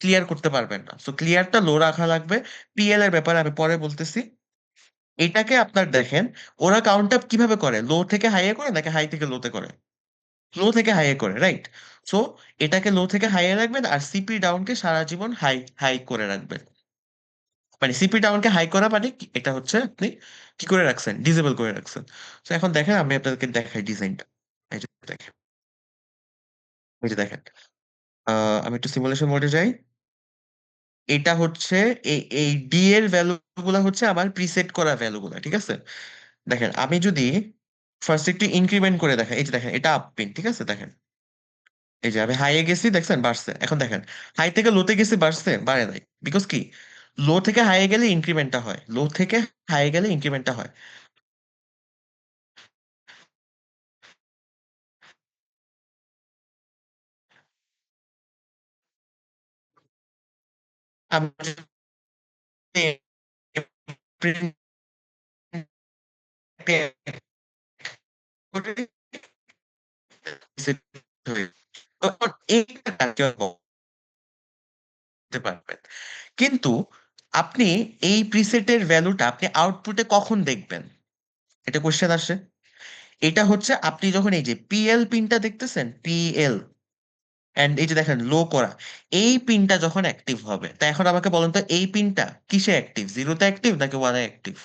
Clear করতে পারবেন না। সো ক্লিয়ারটা লো রাখা লাগবে। পিএল এর ব্যাপারে আমি পরে বলতেছি। এটাকে আপনার দেখেন, ওরা কাউন্ট আপ কিভাবে করে, লো থেকে হাইয়ে করে নাকি হাই থেকে লোতে করে? লো থেকে হাইয়ে করে, রাইট? সো এটাকে লো থেকে হাইয়ে রাখবেন, আর সিপি ডাউনকে সারা জীবন হাই হাই করে রাখবেন। মানে সিপি ডাউনকে হাই করা মানে এটা হচ্ছে আপনি কি করে রাখছেন, ডিসেবল করে রাখছেন। তো এখন দেখেন আমি আপনাদেরকে দেখাই ডিজাইনটা। এই যে দেখেন, এই যে দেখেন, আমি একটু সিমুলেশন মোডে যাই। এটা হচ্ছে এই এই ডি এর ভ্যালু গুলা হচ্ছে আমার প্রিসেট করা ভ্যালু গুলা, ঠিক আছে? দেখেন আমি যদি ফার্স্ট একটু ইনক্রিমেন্ট করে দেখেন, এই যে দেখেন এটা আপ পিন, ঠিক আছে? দেখেন এই যে আমি হাইয়ে গেছি, দেখছেন বাড়ছে। এখন দেখেন হাই থেকে লোতে গেছি, বাড়ছে? বাড়ে নাই। বিকজ কি, লো থেকে হাইয়ে গেলে ইনক্রিমেন্টটা হয়, লো থেকে হাইয়ে গেলে ইনক্রিমেন্টটা হয়। আমি যদি print করি, set হয়ে যায়। তখন এইটা কার্যকর করতে পারবেন। কিন্তু আপনি এই প্রিসেটের ভ্যালুটা আপনি আউটপুটে কখন দেখবেন, এটা কোশ্চেন আসে। এটা হচ্ছে আপনি যখন এই যে পিএল পিনটা দেখতেছেন, পিএল, এন্ড এই যে দেখেন লো করা, এই পিনটা যখন অ্যাক্টিভ হবে। তা এখন আমাকে বলেন তো এই পিনটা কিসে অ্যাক্টিভ, জিরোতে অ্যাক্টিভ নাকি ওয়ানে অ্যাক্টিভ?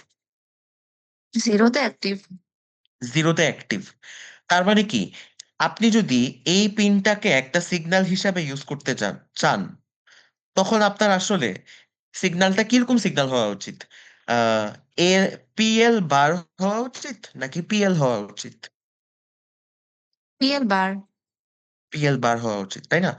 জিরোতে অ্যাক্টিভ। জিরোতে অ্যাক্টিভ। তার মানে কি, আপনি যদি এই পিনটাকে একটা সিগন্যাল হিসাবে ইউজ করতে চান চান তখন আপনার আসলে সিগন্যালটা কিরকম সিগন্যাল হওয়া উচিত? আহ এ পিএল বার হওয়া উচিত নাকি পিএল হওয়া উচিত? পিএল বার। পিএল বার হওয়া উচিত, তাই না?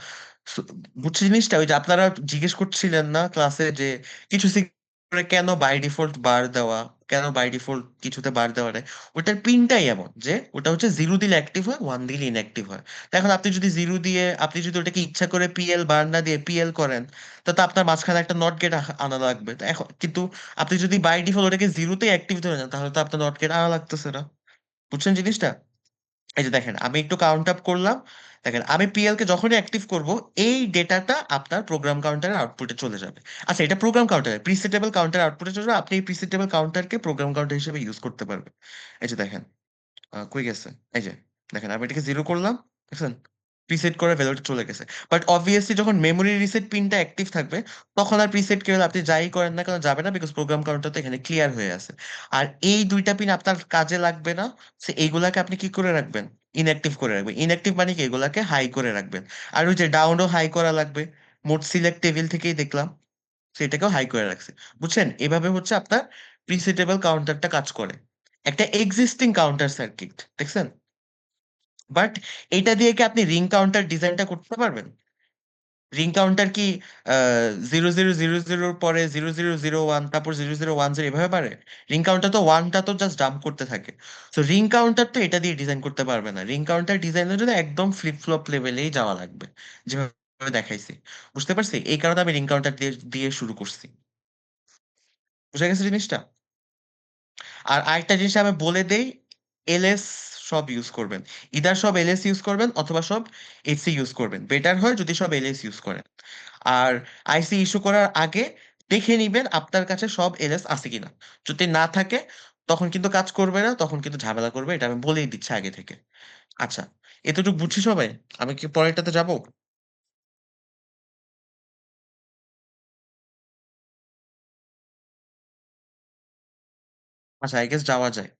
So, বুঝছি জিনিসটা। ওই যে আপনারা জিজ্ঞেস করছিলেন না ক্লাসে যে কিছু সিগন্যালে কেন বাই ডিফল্ট বার দেওয়া, কেন বাই ডিফল্ট কিছুতে বার দেওয়া নেই? ওটার পিনটাই এমন যে ওটা হচ্ছে জিরো দিলে অ্যাক্টিভ হয়, ওয়ান দিলে ইনঅ্যাক্টিভ হয়। তো এখন আপনি যদি জিরো দিয়ে, আপনি যদি ওটাকে ইচ্ছা করে পিএল বার না দিয়ে পিএল করেন, তো আপনার মাঝখানে একটা নট গেট আনা লাগবে। তো এখন কিন্তু আপনি যদি বাই ডিফল্ট ওটাকে জিরোতেই অ্যাক্টিভ ধরে নেন, তাহলে তো আপনার নট গেট আনা লাগতেছে না। বুঝছেন জিনিসটা? এই যে দেখেন আমি একটু কাউন্ট আপ করলাম। দেখেন আমি পিএল কে যখনই অ্যাক্টিভ করব, এই ডেটাটা আপনার প্রোগ্রাম কাউন্টারের আউটপুটে চলে যাবে। আচ্ছা, এটা প্রোগ্রাম কাউন্টারে প্রিসেটেবল কাউন্টার আউটপুটে চলে যাবে, আপনি এই প্রিসেটেবল কাউন্টারকে প্রোগ্রাম কাউন্টার হিসেবে ইউজ করতে পারবেন। এই যে দেখেন, কই গেছে, এই যে দেখেন আমি এটাকে জিরো করলাম, দেখছেন প্রিসেট করে ভ্যালুটা চলে গেছে। বাট অবভিয়াসলি যখন মেমোরি রিসেট পিনটা অ্যাক্টিভ থাকবে, তখন আর প্রিসেট কেবল আপনি যাই করেন না কেন যাবে না, বিকজ প্রোগ্রাম কাউন্টার তো এখানে ক্লিয়ার হয়ে আছে। আর এই দুইটা পিন আপনার কাজে লাগবে না। সে এইগুলাকে আপনি কি করে রাখবেন, ইনঅ্যাক্টিভ করে রাখবেন। ইনঅ্যাক্টিভ মানে কি, এগুলাকে হাই করে রাখবেন। আর ওই যে ডাউনও হাই করা লাগবে, মোড সিলেক্ট টেবিল থেকেই দেখলাম, সেটাকেও হাই করে রাখছে। বুঝছেন, এভাবে হচ্ছে আপনার প্রিসেটেবল কাউন্টারটা কাজ করে, একটা এক্সিস্টিং কাউন্টার সার্কিট, দেখছেন? বাট এটা দিয়ে কি আপনি রিং কাউন্টার ডিজাইনটা করতে পারবেন? রিং কাউন্টার কি 0000 পরে 0001, তারপর 0010 এভাবে পারে? রিং কাউন্টার তো ওয়ানটা তো জাস্ট জাম্প করতে থাকে। তো রিং কাউন্টার তো এটা দিয়ে ডিজাইন করতে পারবে না। রিং কাউন্টার ডিজাইনের জন্য একদম ফ্লিপ ফ্লপ লেভেলেই যাওয়া লাগবে, যেভাবে দেখাইছি। বুঝতে পারছি, এই কারণে আমি রিং কাউন্টার দিয়ে দিয়ে শুরু করছি। বুঝা গেছে জিনিসটা? আর আরেকটা জিনিস আমি বলে দেই, এলএস সব ইউজ করবেন। ইদার সব এলএস ইউজ করবেন অথবা সব এসি ইউজ করবেন। বেটার হয় যদি সব এলএস ইউজ করেন। আর আইসি ইস্যু করার আগে দেখে নিবেন আপনার কাছে সব এলএস আছে কিনা। যদি না থাকে তখন কিন্তু কাজ করবে না, তখন কিন্তু ঝামেলা করবে, এটা আমি বলেই দিচ্ছি আগে থেকে। আচ্ছা, এতটুকু বুঝছি সবাই? আমি কি পরেরটাতে যাব? আচ্ছা, আই গেস যাওয়া যায়।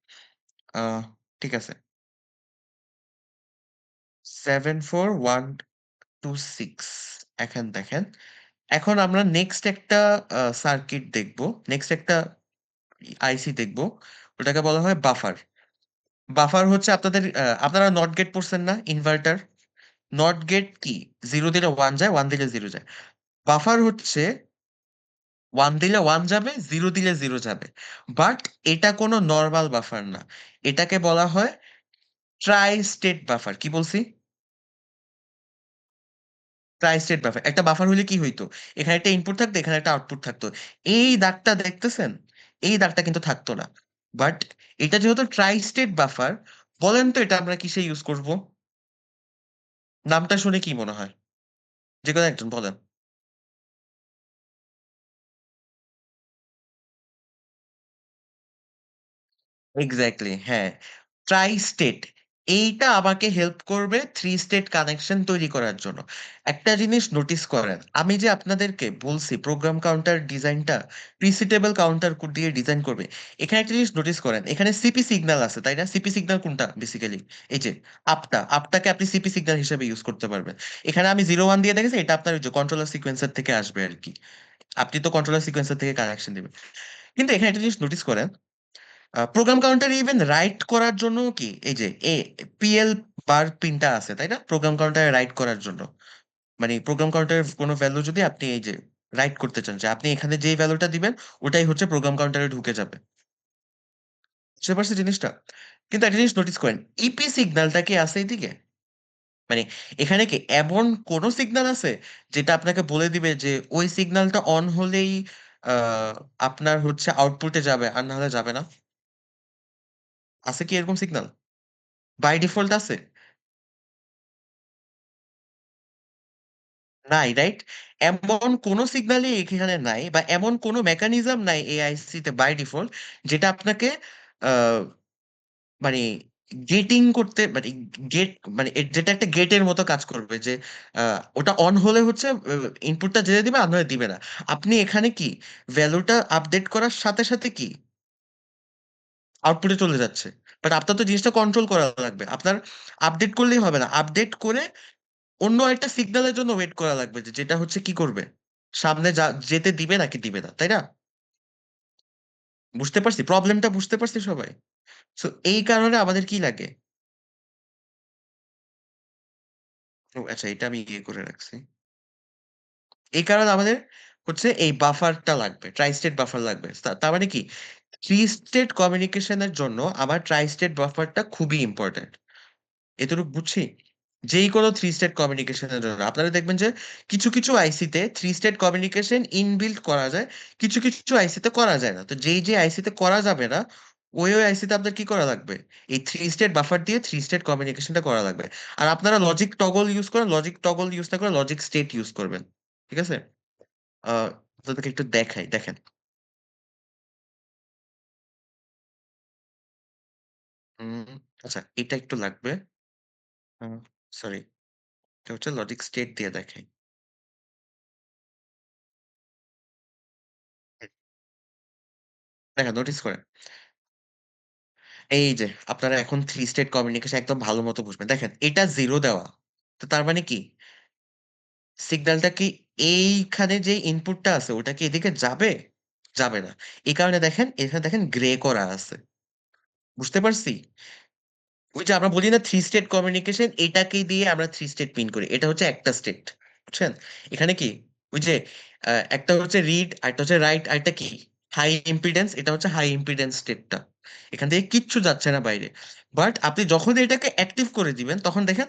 আহ ঠিক আছে। 74126। এখন দেখেন, এখন আমরা নেক্সট একটা সার্কিট দেখব, নেক্সট একটা আইসি দেখব। ওটাকে বলা হয় বাফার। বাফার হচ্ছে আপনাদের আপনারা নট গেট পড়ছেন না, ইনভার্টার? নট গেট কি, জিরো দিলে ওয়ান যায়, ওয়ান দিলে জিরো যায়। বাফার হচ্ছে ওয়ান দিলে ওয়ান যাবে, জিরো দিলে জিরো যাবে। বাট এটা কোনো নর্মাল বাফার না, এটাকে বলা হয় ট্রাই স্টেট বাফার। কি বলছি? Try state buffer. একটা বাফার হলে কি হইতো, এখানে একটা ইনপুট থাকতো, এখানে একটা আউটপুট থাকতো। এই দাগটা দেখতেছেন, এই দাগটা কিন্তু থাকতো না। বাট এটা যেহেতু ট্রাই স্টেট বাফার, বলেন তো এটা আমরা কিসে ইউজ করব? নামটা শুনে কি মনে হয়, যে কোনো একজন বলেন। এক্স্যাক্টলি, হ্যাঁ। ট্রাই স্টেট, এইটা আমাকে হেল্প করবে থ্রি স্টেট কানেকশন তৈরি করার জন্য। একটা জিনিস নোটিস করেন, আমি যে আপনাদেরকে বলছি প্রোগ্রাম কাউন্টার ডিজাইনটা প্রিসিটেবল কাউন্টার কোড দিয়ে ডিজাইন করবে, এখানে একটা জিনিস নোটিস করেন, এখানে সিপি সিগন্যাল আছে তাই না? সিপি সিগন্যাল কোনটা বেসিক্যালি? এই যে আপটাকে আপনি সিপি সিগন্যাল হিসেবে ইউজ করতে পারবেন। এখানে আমি 01 দিয়ে দেখেছি, এটা আপনার কন্ট্রোলার সিকোয়েন্সার থেকে আসবে আর কি। আপনি তো কন্ট্রোলার সিকোয়েন্সার থেকে কানেকশন দিবেন। কিন্তু এখানে একটা জিনিস নোটিস করেন, প্রোগ্রাম কাউন্টার ইভেন রাইট করার জন্য কি এই যে পিএল বার পিনটা আছে তাই না? প্রোগ্রাম কাউন্টারে রাইট করার জন্য, মানে প্রোগ্রাম কাউন্টারের কোনো ভ্যালু যদি আপনি এই যে রাইট করতে চান, যে আপনি এখানে যেই ভ্যালুটা দিবেন ওটাই হচ্ছে প্রোগ্রাম কাউন্টারে ঢুকে যাবে। বুঝতে পারছি জিনিসটা? কিন্তু একটা জিনিস নোটিস করেন, ইপি সিগন্যালটা কি আছে এদিকে? মানে এখানে কি এমন কোন সিগন্যাল আছে যেটা আপনাকে বলে দিবে যে ওই সিগন্যালটা অন হলেই আহ আপনার হচ্ছে আউটপুটে যাবে আর না হলে যাবে না? আছে কি এরকম সিগন্যাল? বাই ডিফল্ট আছে? নাই, রাইট? এমন কোন সিগন্যালই এখানে নাই, বা এমন কোন মেকানিজম নাই এআইসি তে বাই ডিফল্ট যেটা আপনাকে আহ, মানে গেটিং করতে, মানে গেট, মানে যেটা একটা গেটের মতো কাজ করবে, যে ওটা অন হলে হচ্ছে ইনপুটটা যেতে দিবে আর নয় দিবে না। আপনি এখানে কি ভ্যালুটা আপডেট করার সাথে সাথে কি আউটপুটে চলে যাচ্ছে। বাট আপনার তো জিনিসটা কন্ট্রোল করা লাগবে, আপনার আপডেট করলেই হবে না, আপডেট করে অন্য একটা সিগন্যালের জন্য ওয়েট করা লাগবে, যে যেটা হচ্ছে কি করবে, সামনে যেতে দিবে নাকি দিবে না, তাই না? বুঝতে পারছি প্রবলেমটা, বুঝতে পারছি সবাই। সো এই কারণে আমাদের কি লাগে? ও আচ্ছা, এটা আমি ইয়ে করে রাখছি। এই কারণে আমাদের হচ্ছে এই বাফারটা লাগবে, ট্রাই স্টেট বাফার লাগবে। তার মানে কি, থ্রি স্টেট কমিউনিকেশনের জন্য আমার ট্রাই স্টেট বাফারটা খুবই ইম্পর্টেন্ট। এতটুকু বুঝছি। যেই কোনো থ্রি স্টেট কমিউনিকেশনের জন্য আপনারা দেখবেন যে কিছু কিছু আইসিতে থ্রি স্টেট কমিউনিকেশন ইনবিল্ট করা যায়, কিছু কিছু আইসিতে করা যায় না। তো যেই যে আইসিতে করা যাবে না, ওই ওই আইসিতে আপনার কি করা লাগবে, এই থ্রি স্টেট বাফার দিয়ে থ্রি স্টেট কমিউনিকেশনটা করা লাগবে। আর আপনারা লজিক টগল ইউজ করেন, লজিক টগল ইউজ না করে লজিক স্টেট ইউজ করবেন। ঠিক আছে? আপনাদেরকে একটু দেখাই, দেখেন। উম, আচ্ছা, এটা একটু লাগবে। সরি, এটা হচ্ছে লজিক স্টেট দিয়ে দেখাই। দেখেন, নোটিস করেন, এই যে আপনারা এখন থ্রি স্টেট কমিউনিকেশন একদম ভালো মতো বুঝবেন। দেখেন, এটা জিরো দেওয়া, তো তার মানে কি সিগন্যালটা কি এইখানে যে ইনপুটটা আছে ওটা কি এদিকে যাবে? যাবে না। এই কারণে দেখেন এখানে দেখেন গ্রে করা আছে। বুঝতে পারছি? ওই যে আমরা বলি না থ্রি স্টেট কমিউনিকেশন, এটাকে দিয়ে আমরা থ্রি স্টেট পিন করি, এটা হচ্ছে একটা স্টেট। বুঝছেন? এখানে কি ওই যে একটা হচ্ছে রিড, একটা হচ্ছে রাইট, আর একটা কি হাই ইম্পিডেন্স, এটা হচ্ছে হাই ইম্পিডেন্স স্টেটটা। এখান থেকে কিচ্ছু যাচ্ছে না বাইরে। বাট আপনি যখন এটাকে অ্যাক্টিভ করে দিবেন তখন দেখেন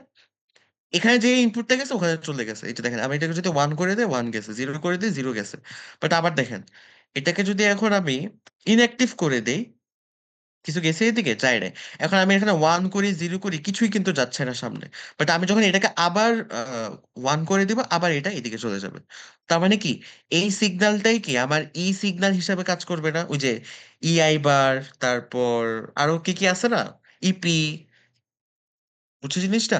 এখানে যে ইনপুটটা গেছে ওখানে চলে গেছে। এটা দেখেন, আমি এটাকে যদি ওয়ান করে দেয় ওয়ান গেছে, জিরো করে দিই জিরো গেছে। বাট আবার দেখেন, এটাকে যদি এখন আমি ইনঅ্যাক্টিভ করে দেই, কিছু গেছে এদিকে যায় নাই। এখন আমি এখানে ওয়ান করি জিরো করি কিছুই কিন্তু যাচ্ছে না সামনে। বাট আমি যখন এটাকে আবার ওয়ান করে দিব, আবার এটা এদিকে চলে যাবে। তার মানে কি এই সিগন্যালটাই কি আমার ই সিগন্যাল হিসাবে কাজ করবে না? ওই যে ইআই বার, তারপর আরো কি কি আছে না, ইপি, বুঝছো জিনিসটা?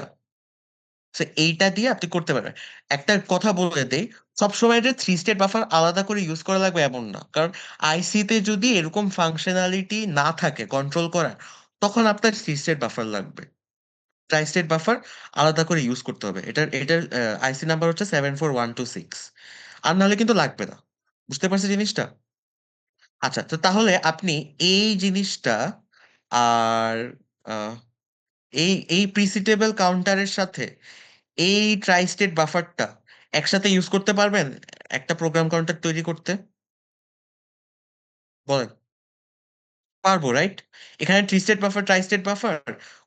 তো এইটা দিয়ে আপনি করতে পারবেন। একটা কথা বলে দেই, সবসময় যে থ্রি স্টেট বাফার আলাদা করে ইউজ করা লাগবে এমন না, কারণ আইসিতে যদি এরকম ফাংশনালিটি না থাকে কন্ট্রোল করা, তখন আপনার থ্রি স্টেট বাফার লাগবে। ট্রাই স্টেট বাফার আলাদা করে ইউজ করতে হবে। এটার আইসি নাম্বার হচ্ছে 74126। আর নাহলে কিন্তু লাগবে না। বুঝতে পারছি জিনিসটা? আচ্ছা, তো তাহলে আপনি এই জিনিসটা আর আহ, এই প্রিসিটেবল কাউন্টারের সাথে এই ট্রাই স্টেট বাফারটা একসাথে ইউজ করতে পারবেন একটা প্রোগ্রাম কাউন্টার তৈরি করতে? বলেন। পারবো, রাইট? এখানে three state buffer, try state buffer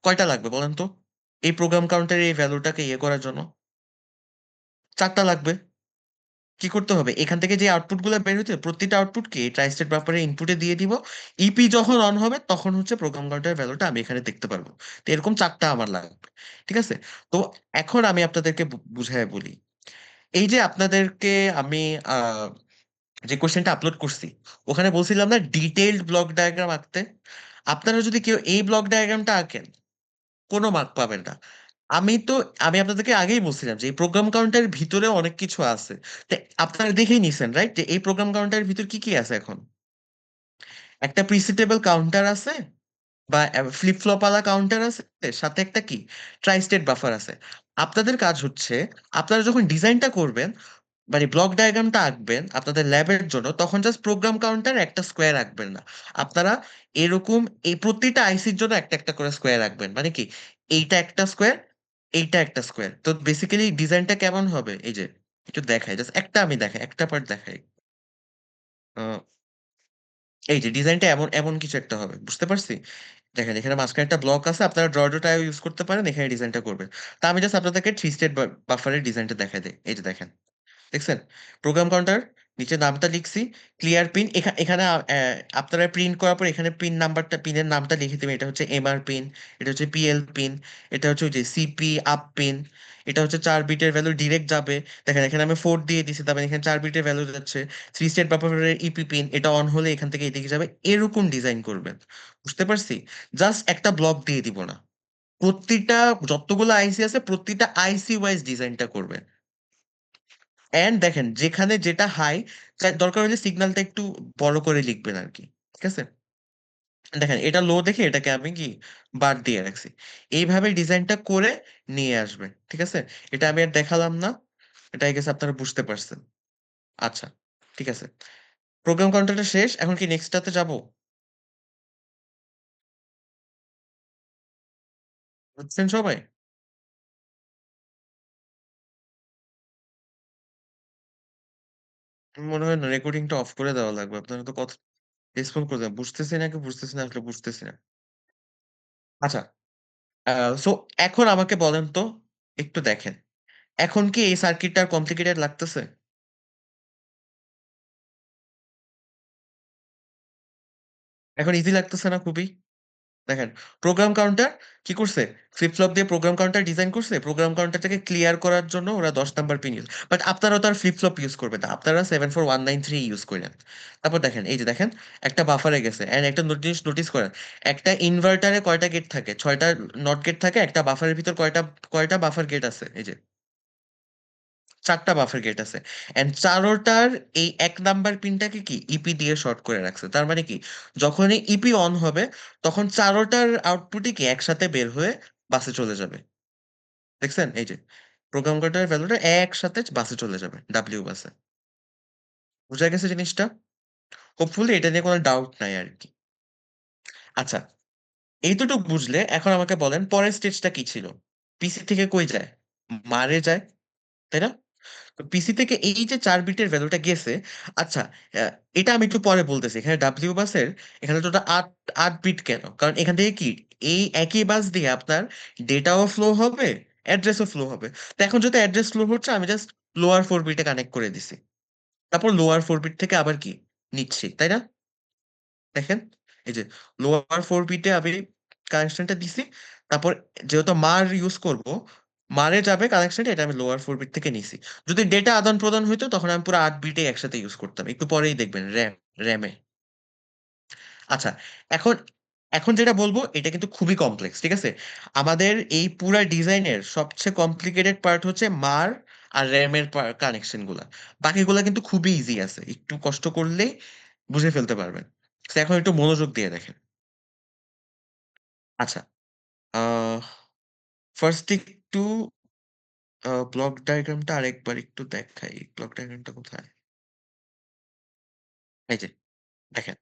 কয়টা লাগবে বলেন তো, এই প্রোগ্রাম কাউন্টারের এই ভ্যালুটাকে ইয়ে করার জন্য? চারটা লাগবে। কি করতে হবে, এখান থেকে যে আউটপুট গুলো বের হচ্ছে প্রতিটা আউটপুটকে ট্রাই স্টেট বাফারে ইনপুটে দিয়ে দিব। ইপি যখন অন হবে তখন হচ্ছে প্রোগ্রাম কাউন্টার ভ্যালুটা আমি এখানে দেখতে পারবো। তো এরকম চারটা আমার লাগবে। ঠিক আছে? তো এখন আমি আপনাদেরকে বুঝাই বলি। এই যে আপনাদেরকে আমি যে কোশ্চেনটা আপলোড করছি, ওখানে বলছিলাম না ডিটেইলড ব্লক ডায়াগ্রাম আঁকতে? আপনারা যদি কেউ এই ব্লক ডায়াগ্রামটা আঁকেন, কোনো মার্ক পাবেন না। আমি তো আমি আপনাদেরকে আগেই বলছিলাম যে এই প্রোগ্রাম কাউন্টারের ভিতরে অনেক কিছু আছে। তো আপনারা দেখেই নিছেন রাইট, যে এই প্রোগ্রাম কাউন্টারের ভিতর কি কি আছে এখন। একটা প্রিসিটেবল কাউন্টার আছে, বা ফ্লিপ ফ্লপ ওয়ালা কাউন্টার আছে, সাথে একটা কি ট্রাই স্টেট বাফার আছে। আপনাদের কাজ হচ্ছে, আপনারা যখন ডিজাইনটা করবেন, মানে ব্লক ডায়াগ্রামটা আঁকবেন আপনাদের ল্যাবের জন্য, তখন জাস্ট প্রোগ্রাম কাউন্টার একটা স্কোয়ার আঁকবেন না। আপনারা এরকম এই প্রতিটা আইসির জন্য একটা একটা করে স্কোয়ার আঁকবেন, মানে কি এইটা একটা স্কোয়ার, এইটা একটা স্কোয়ার। তো বেসিক্যালি ডিজাইনটা কেমন হবে, এই যে একটু দেখাই, জাস্ট একটা আমি দেখাই, একটা পার্ট দেখাই। আহ, এই যে ডিজাইনটা এমন এমন কিছু একটা হবে, বুঝতে পারছি। দেখেন এখানে মাঝখানে একটা ব্লক আছে, আপনারা ড্রটা ইউজ করতে পারেন, এখানে ডিজাইনটা করবেন। তা আমি জাস্ট আপনাদেরকে থ্রি স্টেট বাফারের ডিজাইনটা দেখাই দিই, এই যে দেখেন, দেখছেন প্রোগ্রাম কাউন্টার, নিচে নামটা লিখছি, ক্লিয়ার পিন। এখানে আপনারা প্রিন্ট করার পর এখানে পিন নাম্বারটা, পিনের নামটা লিখে দেবেন। এটা হচ্ছে এমআর পিন, এটা হচ্ছে পিএল পিন, এটা হচ্ছে ওই যে সিপি আপ পিন, এটা হচ্ছে 4 বিটের ভ্যালু ডিরেক্ট যাবে। দেখেন এখানে আমি 4 দিয়ে দিছি, তারপরে এখানে 4 বিটের ভ্যালু যাচ্ছে। থ্রি স্টেট বাফারের ইপি পিন, এটা অন হলে এখান থেকে এদিকে যাবে, এরকম ডিজাইন করবেন। বুঝতে পারছি। জাস্ট একটা ব্লক দিয়ে দিব না, প্রতিটা যতগুলো আইসি আছে প্রতিটা আইসি ওয়াইজ ডিজাইনটা করবেন। এন্ড দেখেন যেখানে যেটা হাই, দরকার হলে সিগন্যালটা একটু বড় করে লিখবেন আর কি। ঠিক আছে। দেখেন এটা লো দেখে এটাকে আমি কি বার দিয়ে রাখছি। এইভাবে ডিজাইনটা করে নিয়ে আসবেন, ঠিক আছে। এটা আমি আর দেখালাম না, এটা আই গেস আপনারা বুঝতে পারছেন। আচ্ছা, ঠিক আছে। প্রোগ্রাম কাউন্টারটা শেষ, এখন কি নেক্সটটাতে যাব? বুঝছেন সবাই? মনে হয় না রেকর্ডিংটা অফ করে দেওয়া লাগবে, আপনারা তো কথা রেসপন্ড করে দেন, বুঝতেছি নাকি বুঝতেছি না, আসলে বুঝতেছি না। আচ্ছা, সো এখন আমাকে বলেন তো, একটু দেখেন, এখন কি এই সার্কিটটা কমপ্লিকেটেড লাগতেছে? এখন ইজি লাগতেছে না খুবই? দেখেন, প্রোগ্রাম কাউন্টার কি করছে, ফ্লিপ ফ্লপ দিয়ে প্রোগ্রাম কাউন্টার ডিজাইন করছে, প্রোগ্রাম কাউন্টারটাকে ক্লিয়ার করার জন্য ওরা 10 নাম্বার পিন ইউজ, বাট আপনারা তো আর ফ্লিপ ফ্লপ ইউজ করবে না, আপনারা 74193 ইউজ করেন। তারপর দেখেন, এই যে দেখেন, একটা বাফারে গেছে, এন্ড একটা জিনিস নোটিস করেন, একটা ইনভার্টারে কয়টা গেট থাকে, 6টা নট গেট থাকে, একটা বাফারের ভিতর কয়টা কয়টা বাফার গেট আছে, এই যে 4টা বাফার গেট আছে। এন্ড চারোটার এই 1 নাম্বার পিনটাকে কি ইপি দিয়ে শর্ট করে রাখছে, তার মানে কি যখনই ইপি অন হবে তখন চারোটার আউটপুটই কি একসাথে বের হয়ে বাসে চলে যাবে। দেখছেন, এই যে প্রোগ্রাম কোডের ভ্যালুটা একসাথে বাসে চলে যাবে, ডাব্লিউ বাসে। বুঝা গেছে জিনিসটা? হোপফুলি এটা নিয়ে কোনো ডাউট নাই আর কি। আচ্ছা, এইতটুকু বুঝলে এখন আমাকে বলেন পরের স্টেজটা কি ছিল। পিসি থেকে কই যায়, মারে যায়, তাই না? পিসি থেকে এই যে 4 বিটের ভ্যালুটা গেছে। আচ্ছা, আহ, এটা আমি একটু পরে বলতেছি। এখানে ডাব্লিউ বাসের এখানে টোটাল 8 বিট কেন, কারণ এখান থেকে কি এই একই বাস দিয়ে আপনার ডেটাও ফ্লো হবে, অ্যাড্রেসও ফ্লো হবে। তো এখন যেহেতু অ্যাড্রেস ফ্লো হচ্ছে, আমি জাস্ট লোয়ার 4 বিটে কানেক্ট করে দিছি, তারপর লোয়ার 4 বিট থেকে আবার কি নিচ্ছি, তাই না? দেখেন, এই যে লোয়ার 4 বিটে আমি কানেকশনটা দিছি, তারপর যেহেতু মার ইউজ করব, মারে যাবে কানেকশনটা, এটা আমি লোয়ার 4 বিট থেকে নিছি। যদি ডেটা আদান প্রদান হইতো তখন আমি পুরো 8 বিটে একসাথে ইউজ করতাম, একটু পরেই দেখবেন র্যামে। আচ্ছা, এখন এখন যেটা বলবো এটা কিন্তু খুবই কমপ্লেক্স, ঠিক আছে। আমাদের এই পুরা ডিজাইনের সবচেয়ে কমপ্লিকেটেড পার্ট হচ্ছে মার আর র্যামের কানেকশন গুলা। বাকিগুলা কিন্তু খুবই ইজি আছে, একটু কষ্ট করলেই বুঝে ফেলতে পারবেন। তো এখন একটু মনোযোগ দিয়ে দেখেন। আচ্ছা, আহ ফার্স্ট একটু ব্লক ডায়াগ্রামটা আরেকবার একটু দেখাই, ব্লক ডায়াগ্রামটা কোথায়, এই যে দেখেন,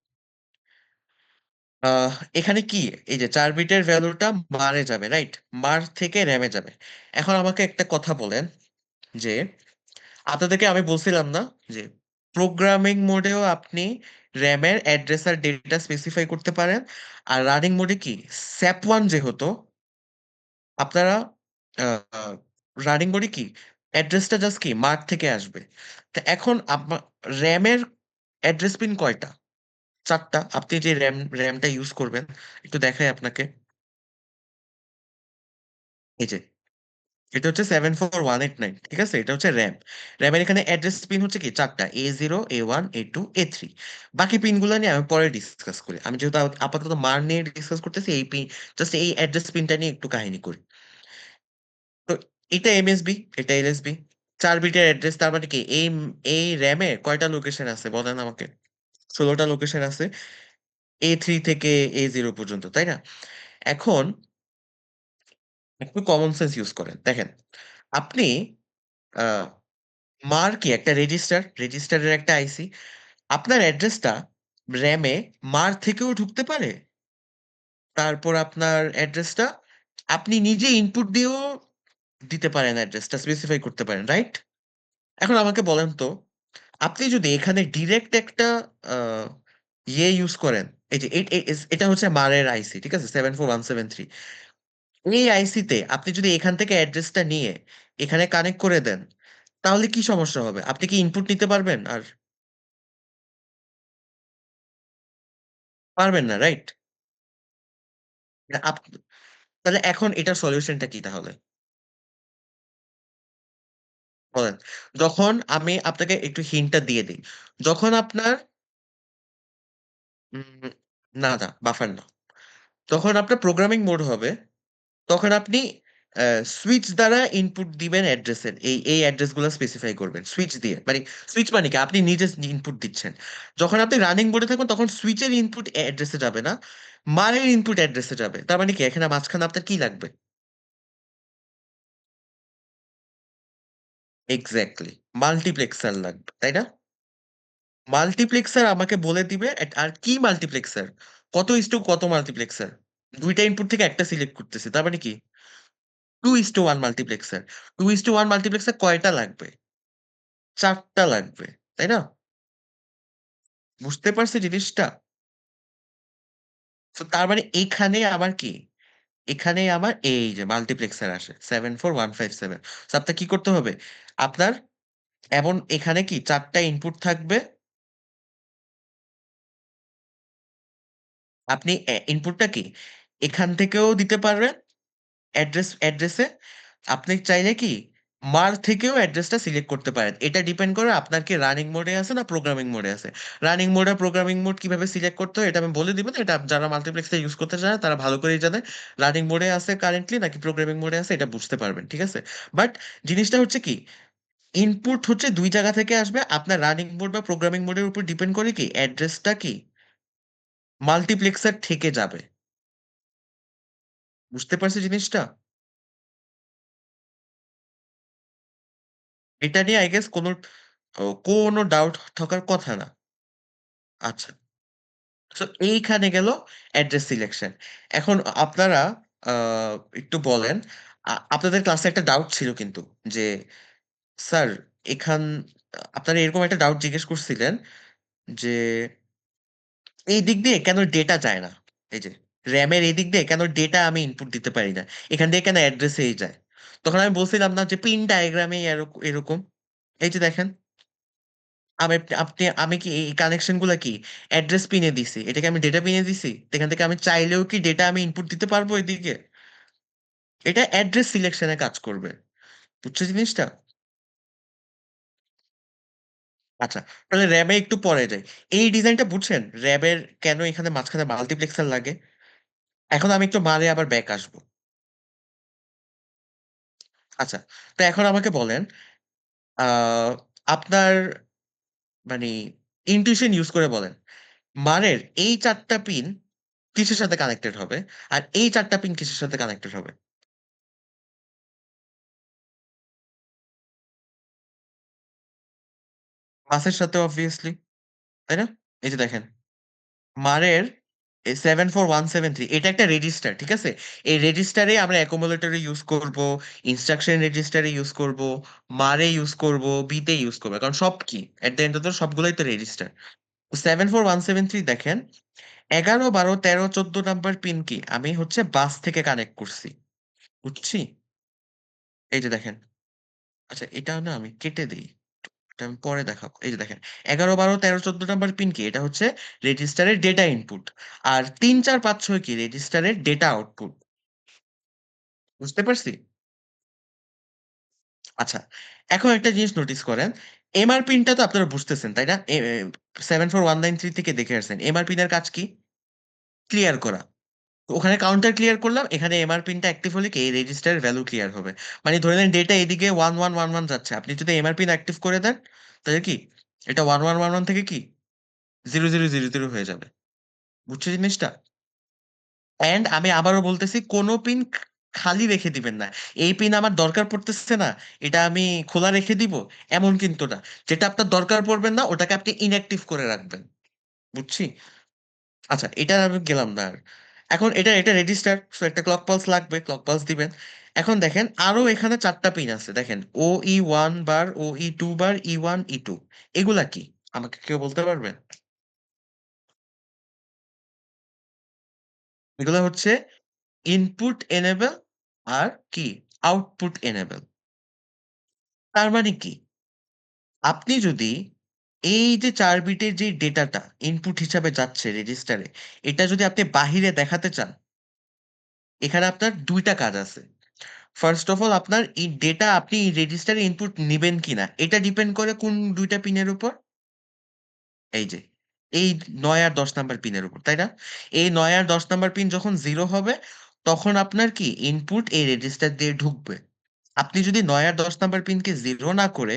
আহ এখানে কি এই যে 4 বিটের ভ্যালুটা মারে যাবে রাইট, মার থেকে র্যামে যাবে। এখন আমাকে একটা কথা বলেন, যে আপনাদেরকে আমি বলছিলাম না যে প্রোগ্রামিং মোডেও আপনি র্যামের অ্যাড্রেস আর ডেটা স্পেসিফাই করতে পারেন, আর রানিং মোডে কি স্যাপ ওয়ান যেহেতু আপনারা রানিং মোডে কি অ্যাড্রেসটা জাস্ট কি মার্ক থেকে আসবে। তো এখন র্যামের অ্যাড্রেস পিন কয়টা? 4টা। আপনি যে র্যামটা ইউজ করবেন, একটু দেখাই আপনাকে, এই যে এটা হচ্ছে 74189, ঠিক আছে? এটা হচ্ছে র্যাম। র্যামের এখানে অ্যাড্রেস পিন হচ্ছে কি চারটা, A0 A1 A2 A3। বাকি পিনগুলো নিয়ে আমি পরে ডিসকাস করি। আমি যেহেতু আপাতত মান নিয়ে ডিসকাস করতেছি, এই পিন, জাস্ট এই অ্যাড্রেস পিনটা নিয়ে একটু কাহিনী করি। তো এটা এমএসবি, এটা এলএসবি, 4 বিটের অ্যাড্রেস। তার মানে কি এই র্যামে কয়টা লোকেশন আছে বলেন আমাকে? 16টা লোকেশন আছে, A3 থেকে A0 পর্যন্ত, তাই না? এখন একটু কমন সেন্স ইউজ করেন, দেখেন। আপনি আহ মার কি একটা রেজিস্টারের একটা আইসি, আপনার অ্যাড্রেসটা র্যামে মার থেকেও ঢুকতে পারে। তারপর আপনার অ্যাড্রেসটা আপনি নিজে ইনপুট দিয়েও দিতে পারেন, অ্যাড্রেসটা স্পেসিফাই করতে পারেন, রাইট? এখন আমাকে বলেন তো, আপনি যদি এখানে ডিরেক্ট একটা আহ, ইউজ করেন, এই যে এটা হচ্ছে মারের আইসি, ঠিক আছে, 74173। এই আইসিতে আপনি যদি এখান থেকে অ্যাড্রেসটা নিয়ে এখানে কানেক্ট করে দেন, তাহলে কি সমস্যা হবে? আপনি কি ইনপুট নিতে পারবেন? আর পারবেন না, রাইট? তাহলে এখন এটার সলিউশনটা কি তাহলে বলেন? যখন আমি আপনাকে একটু হিন্টটা দিয়ে দিই, যখন আপনার উম, না না, বাফার না, যখন আপনার প্রোগ্রামিং মোড হবে, তখন আপনি সুইচ দ্বারা ইনপুট দিবেন অ্যাড্রেসের, এই অ্যাড্রেস গুলো স্পেসিফাই করবেন সুইচ দিয়ে, মানে সুইচ মানে কি, আপনি নিজে ইনপুট দিচ্ছেন। যখন আপনি রানিং মোডে থাকবেন, তখন সুইচের ইনপুট অ্যাড্রেসে যাবে না, মানের ইনপুট অ্যাড্রেসে যাবে। তার মানে কি, এখানে মাঝখানে আপনার কি লাগবে? এক্স্যাক্টলি, মাল্টিপ্লেক্সার লাগবে, তাই না? মাল্টিপ্লেক্সার আমাকে বলে দিবে আর কি মাল্টিপ্লেক্সার, কত মাল্টিপ্লেক্সার। দুইটা ইনপুট থেকে একটা সিলেক্ট করতেছে, তার মানে কি 2:1 মাল্টিপ্লেক্সার। 2:1 মাল্টিপ্লেক্সার কয়টা লাগবে? চারটা লাগবে, তাই না? বুঝতে পারছি জিনিসটা? তো তার মানে এখানে আবার কি, এখানে আমার এই যে মাল্টিপ্লেক্সার আসে 74157। আপনার কি করতে হবে? আপনার এমন এখানে কি চারটা ইনপুট থাকবে, আপনি ইনপুটটা কি এখান থেকেও দিতে পারবেন, অ্যাড্রেসে আপনি চাইলে কি মার থেকেও অ্যাড্রেসটা সিলেক্ট করতে পারেন। এটা ডিপেন্ড করে আপনার কি রানিং মোডে আছে না প্রোগ্রামিং মোডে আছে। রানিং মোড আর প্রোগ্রামিং মোড কিভাবে সিলেক্ট করতে হয় এটা আমি বলে দিব না, এটা যারা মাল্টিপ্লেক্সটা ইউজ করতে চায় তারা ভালো করেই জানে। রানিং মোডে আছে কারেন্টলি নাকি প্রোগ্রামিং মোডে আছে এটা বুঝতে পারবেন, ঠিক আছে? বাট জিনিসটা হচ্ছে কি, ইনপুট হচ্ছে দুই জায়গা থেকে আসবে, আপনার রানিং মোড বা প্রোগ্রামিং মোডের উপর ডিপেন্ড করে কি অ্যাড্রেসটা কি মাল্টিপ্লেক্সার থেকে যাবে। বুঝতে পারছি জিনিসটা? এটা নিয়ে আই গেস কোনো ডাউট থাকার কথা না। আচ্ছা, তো এইখানে গেল অ্যাড্রেস সিলেকশন। এখন আপনারা আহ, একটু বলেন, আপনাদের ক্লাসে একটা ডাউট ছিল কিন্তু, যে স্যার এখান আপনারা এরকম একটা ডাউট জিজ্ঞেস করছিলেন যে এই দিক দিয়ে কেন ডেটা যায় না, এই যে র্যামের এই দিক দিয়ে কেন ডেটা আমি ইনপুট দিতে পারি না, এখান দিয়ে কেন অ্যাড্রেসেই যায়। তখন আমি বলছিলাম না যে পিন ডায়াগ্রামে এরকম এরকম, এই যে দেখেন, আমি কি এই কানেকশন গুলা কি অ্যাড্রেস পিনে দিছি, এটাকে আমি ডেটা পিনে দিছি, এখান থেকে আমি চাইলেও কি ডেটা আমি ইনপুট দিতে পারবো এদিকে? এটা অ্যাড্রেস সিলেকশনে কাজ করবে, বুঝছো জিনিসটা? আচ্ছা, তাহলে র্যামে একটু পরে যাই। এই ডিজাইনটা বুঝছেন র্যাবের কেন এখানে মাঝখানে মাল্টিপ্লেক্সার লাগে? এখন আমি একটু মারে আবার ব্যাক আসবো। আচ্ছা, তো এখন আমাকে বলেন, আহ আপনার মানে ইনটিউশন ইউজ করে বলেন, মারের এই চারটা পিন কিসের সাথে কানেক্টেড হবে, আর এই চারটা পিন কিসের সাথে কানেক্টেড হবে? বাসের সাথে অবভিয়াসলি, তাই না? এই যে দেখেন, মারের 74173 এটা একটা রেজিস্টার, ঠিক আছে? এই রেজিস্টারে আমরা অ্যাকোমোলেটরে ইউজ করব, ইনস্ট্রাকশন রেজিস্টারে ইউজ করব, মারে ইউজ করব, বিতে ইউজ করবো, কারণ সব কি এট দ্য এন্ড অফ সবগুলোই তো রেজিস্টার। 74173 দেখেন, 11 12 13 14 নাম্বার পিন কি আমি হচ্ছে বাস থেকে কানেক্ট করছি, বুঝছি? এই যে দেখেন, আচ্ছা এটা না আমি কেটে দিই, এটা আমি পরে দেখাবো। এই যে দেখেন, 11 12 13 14 নাম্বার পিন কি, এটা হচ্ছে রেজিস্টারের ডেটা ইনপুট। আর 3 4 5 6 কি রেজিস্টারের ডেটা আউটপুট। বুঝতে পারছি? আচ্ছা, এখন একটা জিনিস নোটিস করেন, এমআর পিনটা তো আপনারা বুঝতেছেন তাই না? 74193 থেকে দেখে আসছেন এমআর পিনের কাজ কি? ক্লিয়ার করা। তো ওখানে কাউন্টার ক্লিয়ার করলাম, এখানে এমআর পিনটা অ্যাক্টিভ হলে কি এই রেজিস্টারের ভ্যালু ক্লিয়ার হবে। মানে ধরে নেন ডেটা এদিকে 1111 যাচ্ছে, আপনি যদি এমআর পিন অ্যাক্টিভ করে দেন তাহলে কি এটা 1111 থেকে কি 0000 হয়ে যাবে। বুঝছো জিনিসটা? এন্ড আমি আবারও বলতেছি কোনো পিন খালি রেখে দিবেন না। এই পিন আমার দরকার পড়তেছে না, এটা আমি খোলা রেখে দিব, এমন কিন্তু না। যেটা আপনার দরকার পড়বে না ওটাকে আপনি ইনঅ্যাক্টিভ করে রাখবেন। বুঝছি? আচ্ছা, এটা আমি গেলাম না আর। এখন এটা এটা রেজিস্টার, সো একটা ক্লক পালস লাগবে, ক্লক পালস দিবেন। এখন দেখেন আরো এখানে 4টা পিন আছে, দেখেন OE1 বার, OE2 বার, E1 E2। এগুলা কি আমাকে কেউ বলতে পারবেন? এগুলো হচ্ছে ইনপুট এনেবল আর কি আউটপুট এনেবল। তার মানে কি, আপনি যদি এই যে 4 বিটের যে ডেটাটা ইনপুট হিসাবে যাচ্ছে রেজিস্টারে, এটা যদি আপনি বাহিরে দেখাতে চান, এখানে আপনার 2টা কাজ আছে। ফার্স্ট অফ অল আপনার এই ডেটা আপনি রেজিস্টারে ইনপুট নিবেন কিনা এটা ডিপেন্ড করে কোন 2টা পিনের উপর? এই যে এই 9 আর 10 নাম্বার পিনের উপর, তাই না? এই 9 আর 10 নাম্বার পিন যখন জিরো হবে, তখন আপনার কি ইনপুট এই রেজিস্টার দিয়ে ঢুকবে। আপনি যদি 9 আর 10 নাম্বার পিনকে জিরো না করে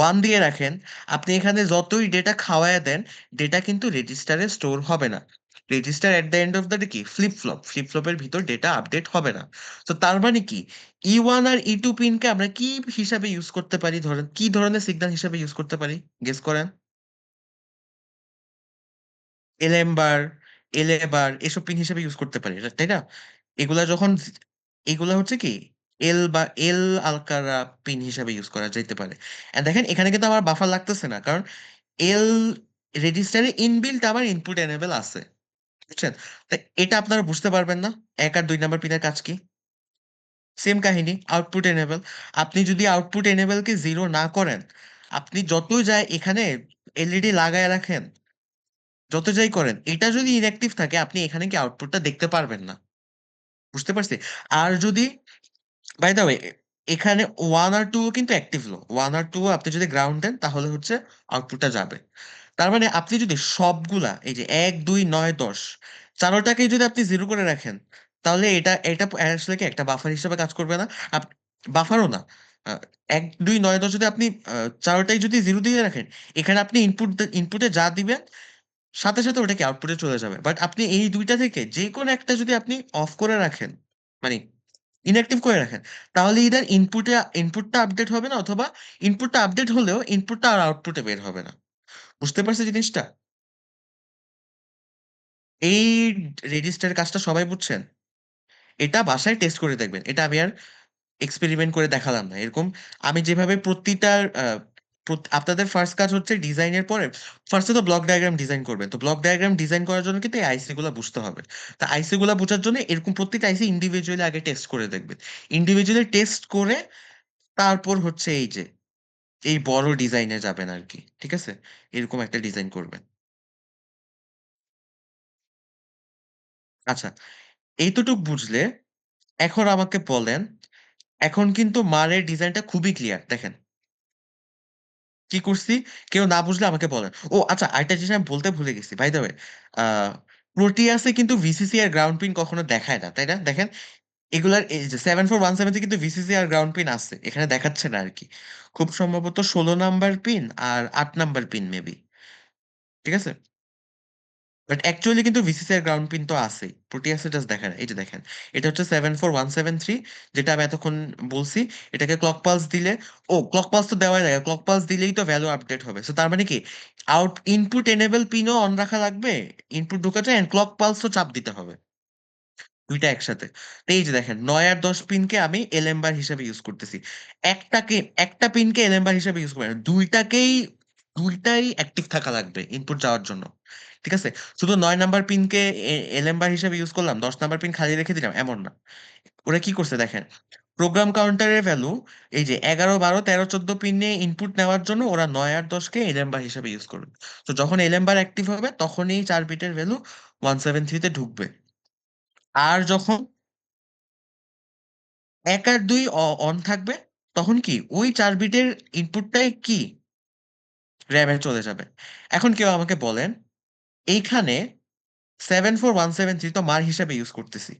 1 দিয়ে রাখেন, আপনি এখানে যতই ডেটা খাওয়ায় দেন, ডেটা কিন্তু রেজিস্টারে স্টোর হবে না। Register at the end of the day কি ফ্লিপ ফ্লপের ভিতর ডেটা আপডেট হবে না। তো তার মানে কি, E1 আর E2 পিনকে আমরা কি হিসাবে ইউজ করতে পারি, ধরেন কি ধরনের সিগন্যাল হিসাবে ইউজ করতে পারি? গেস করেন। LM বার, LA বার এসব পিন হিসেবে ইউজ করতে পারি, তাই না? এগুলা যখন এগুলা হচ্ছে কি এল আলকারা পিন হিসাবে ইউজ করা যেতে পারে। And দেখেন এখানে কিন্তু আমার বাফার লাগতেছে না, কারণ এল রেজিস্টারে ইনবিল্ট আমার ইনপুট এনেবল আছে। বুঝছেন? তাই এটা আপনারা বুঝতে পারবেন না 1 আর 2 নাম্বার পিনের কাজ কি? সেম কাহিনী, আউটপুট এনেবল। আপনি যদি আউটপুট এনেবলকে জিরো না করেন, আপনি যতই যায় এখানে এলইডি লাগায় রাখেন, যত যাই করেন, এটা যদি ইনঅ্যাক্টিভ থাকে আপনি এখানে কি আউটপুটটা দেখতে পারবেন না। বুঝতে পারছি? আর যদি, বাই দ্য ওয়ে, এখানে 1 আর 2 কিন্তু অ্যাক্টিভ লো, 1 আর 2 আপনি যদি গ্রাউন্ড দেন তাহলে হচ্ছে আউটপুটটা যাবে। তার মানে আপনি যদি সবগুলা এই যে 1 2 9 10 চারোটাকেই যদি আপনি জিরো করে রাখেন, তাহলে এটা এটা আসলে কি একটা বাফার হিসেবে কাজ করবে না? বাফারও না। 1 2 9 10 যদি আপনি চারোটাই যদি জিরো দিয়ে রাখেন, এখানে আপনি ইনপুটে যা দিবেন সাথে সাথে ওটা কি আউটপুটে চলে যাবে। বাট আপনি এই 2টা থেকে যে কোনো একটা যদি আপনি অফ করে রাখেন, মানে ইনঅ্যাক্টিভ করে রাখেন, তাহলে ইদার ইনপুটটা আপডেট হবে না, অথবা ইনপুটটা আপডেট হলেও ইনপুটটা আর আউটপুটে বের হবে না। বুঝতে পারছে জিনিসটা? এই রেজিস্টারের কাজটা সবাই বুঝছেন? এটা বাসায় টেস্ট করে দেখবেন, এটা আমি আর এক্সপেরিমেন্ট করে দেখালাম না এরকম। আমি যেভাবে প্রতিটার আপনাদের ফার্স্ট কাজ হচ্ছে ডিজাইনের পরে ফার্স্টে তো ব্লক ডায়াগ্রাম ডিজাইন করবেন। তো ব্লক ডায়াগ্রাম ডিজাইন করার জন্য কিন্তু এই আইসি গুলা বুঝতে হবে। তা আইসি গুলা বোঝার জন্য এরকম প্রত্যেকটা আইসি ইন্ডিভিজুয়ালি আগে টেস্ট করে দেখবেন। ইন্ডিভিজুয়ালি টেস্ট করে তারপর হচ্ছে এই যে এই বড় ডিজাইনে যাবেন আর কি। ঠিক আছে? এরকম একটা ডিজাইন করবেন। আচ্ছা, এইতটুক বুঝলে এখন আমাকে বলেন, এখন কিন্তু মারের ডিজাইনটা খুবই ক্লিয়ার, দেখেন কি করছি। কেউ না বুঝলে আমাকে বলেন। ও আচ্ছা, আরেকটা জিনিস আমি বলতে ভুলে গেছি, বাই দ্য ওয়ে। প্রোটিয়াসে কিন্তু ভিসিসি আর গ্রাউন্ড পিন কখনো দেখায় না, তাই না? দেখেন এগুলার এই যে 7417 কিন্তু ভিসিসি আর গ্রাউন্ড পিন আছে, এখানে দেখাচ্ছে না আর কি। খুব সম্ভবত 16 নাম্বার পিন আর 8 নাম্বার পিন মেবি। ঠিক আছে? বাট অ্যাকচুয়ালি কিন্তু ভিসিসি আর গ্রাউন্ড পিন তো আছেই, প্রোটিয়াসে জাস্ট দেখেন। এই যে দেখেন, এটা হচ্ছে 74173, যেটা আমি এতক্ষণ বলছি। এটাকে ক্লক পালস দিলে, ও ক্লক পালস তো দেওয়াই লাগে, ক্লক পালস দিলেই তো ভ্যালু আপডেট হবে। সো তার মানে কি, ইনপুট এনেবল পিনও অন রাখা লাগবে, ইনপুট ঢোকাতে, এন্ড ক্লক পালসও চাপ দিতে হবে, 2টা একসাথে। তো এই যে দেখেন 9 আর 10 পিনকে আমি এলএম বার হিসেবে ইউজ করতেছি। একটাকে একটা পিনকে এলএম বার হিসেবে ইউজ করি না, দুইটাই অ্যাক্টিভ থাকা লাগবে ইনপুট যাওয়ার জন্য। ঠিক আছে? শুধু 9 নাম্বার পিনকে এলএম বার হিসেবে ইউজ করলাম, 10 নাম্বার পিন খালি রেখে দিলাম, এমন না। ওরা কি করছে দেখেন, প্রোগ্রাম কাউন্টারের ভ্যালু এই যে 11 12 13 14 পিনে ইনপুট নেওয়ার জন্য ওরা 9 আর 10কে এলএম বার হিসেবে ইউজ করবে। তো যখন এলএম বার অ্যাক্টিভ হবে তখনই 4 বিটের ভ্যালু 173-তে ঢুকবে। আর যখন 1 আর 2 অন থাকবে, তখন কি ওই 4 বিটের ইনপুটটাই কি র্যামে চলে যাবে। এখন কেউ আমাকে বলেন, এইখানে 74173 তো মার হিসাবে ইউজ করতেছি,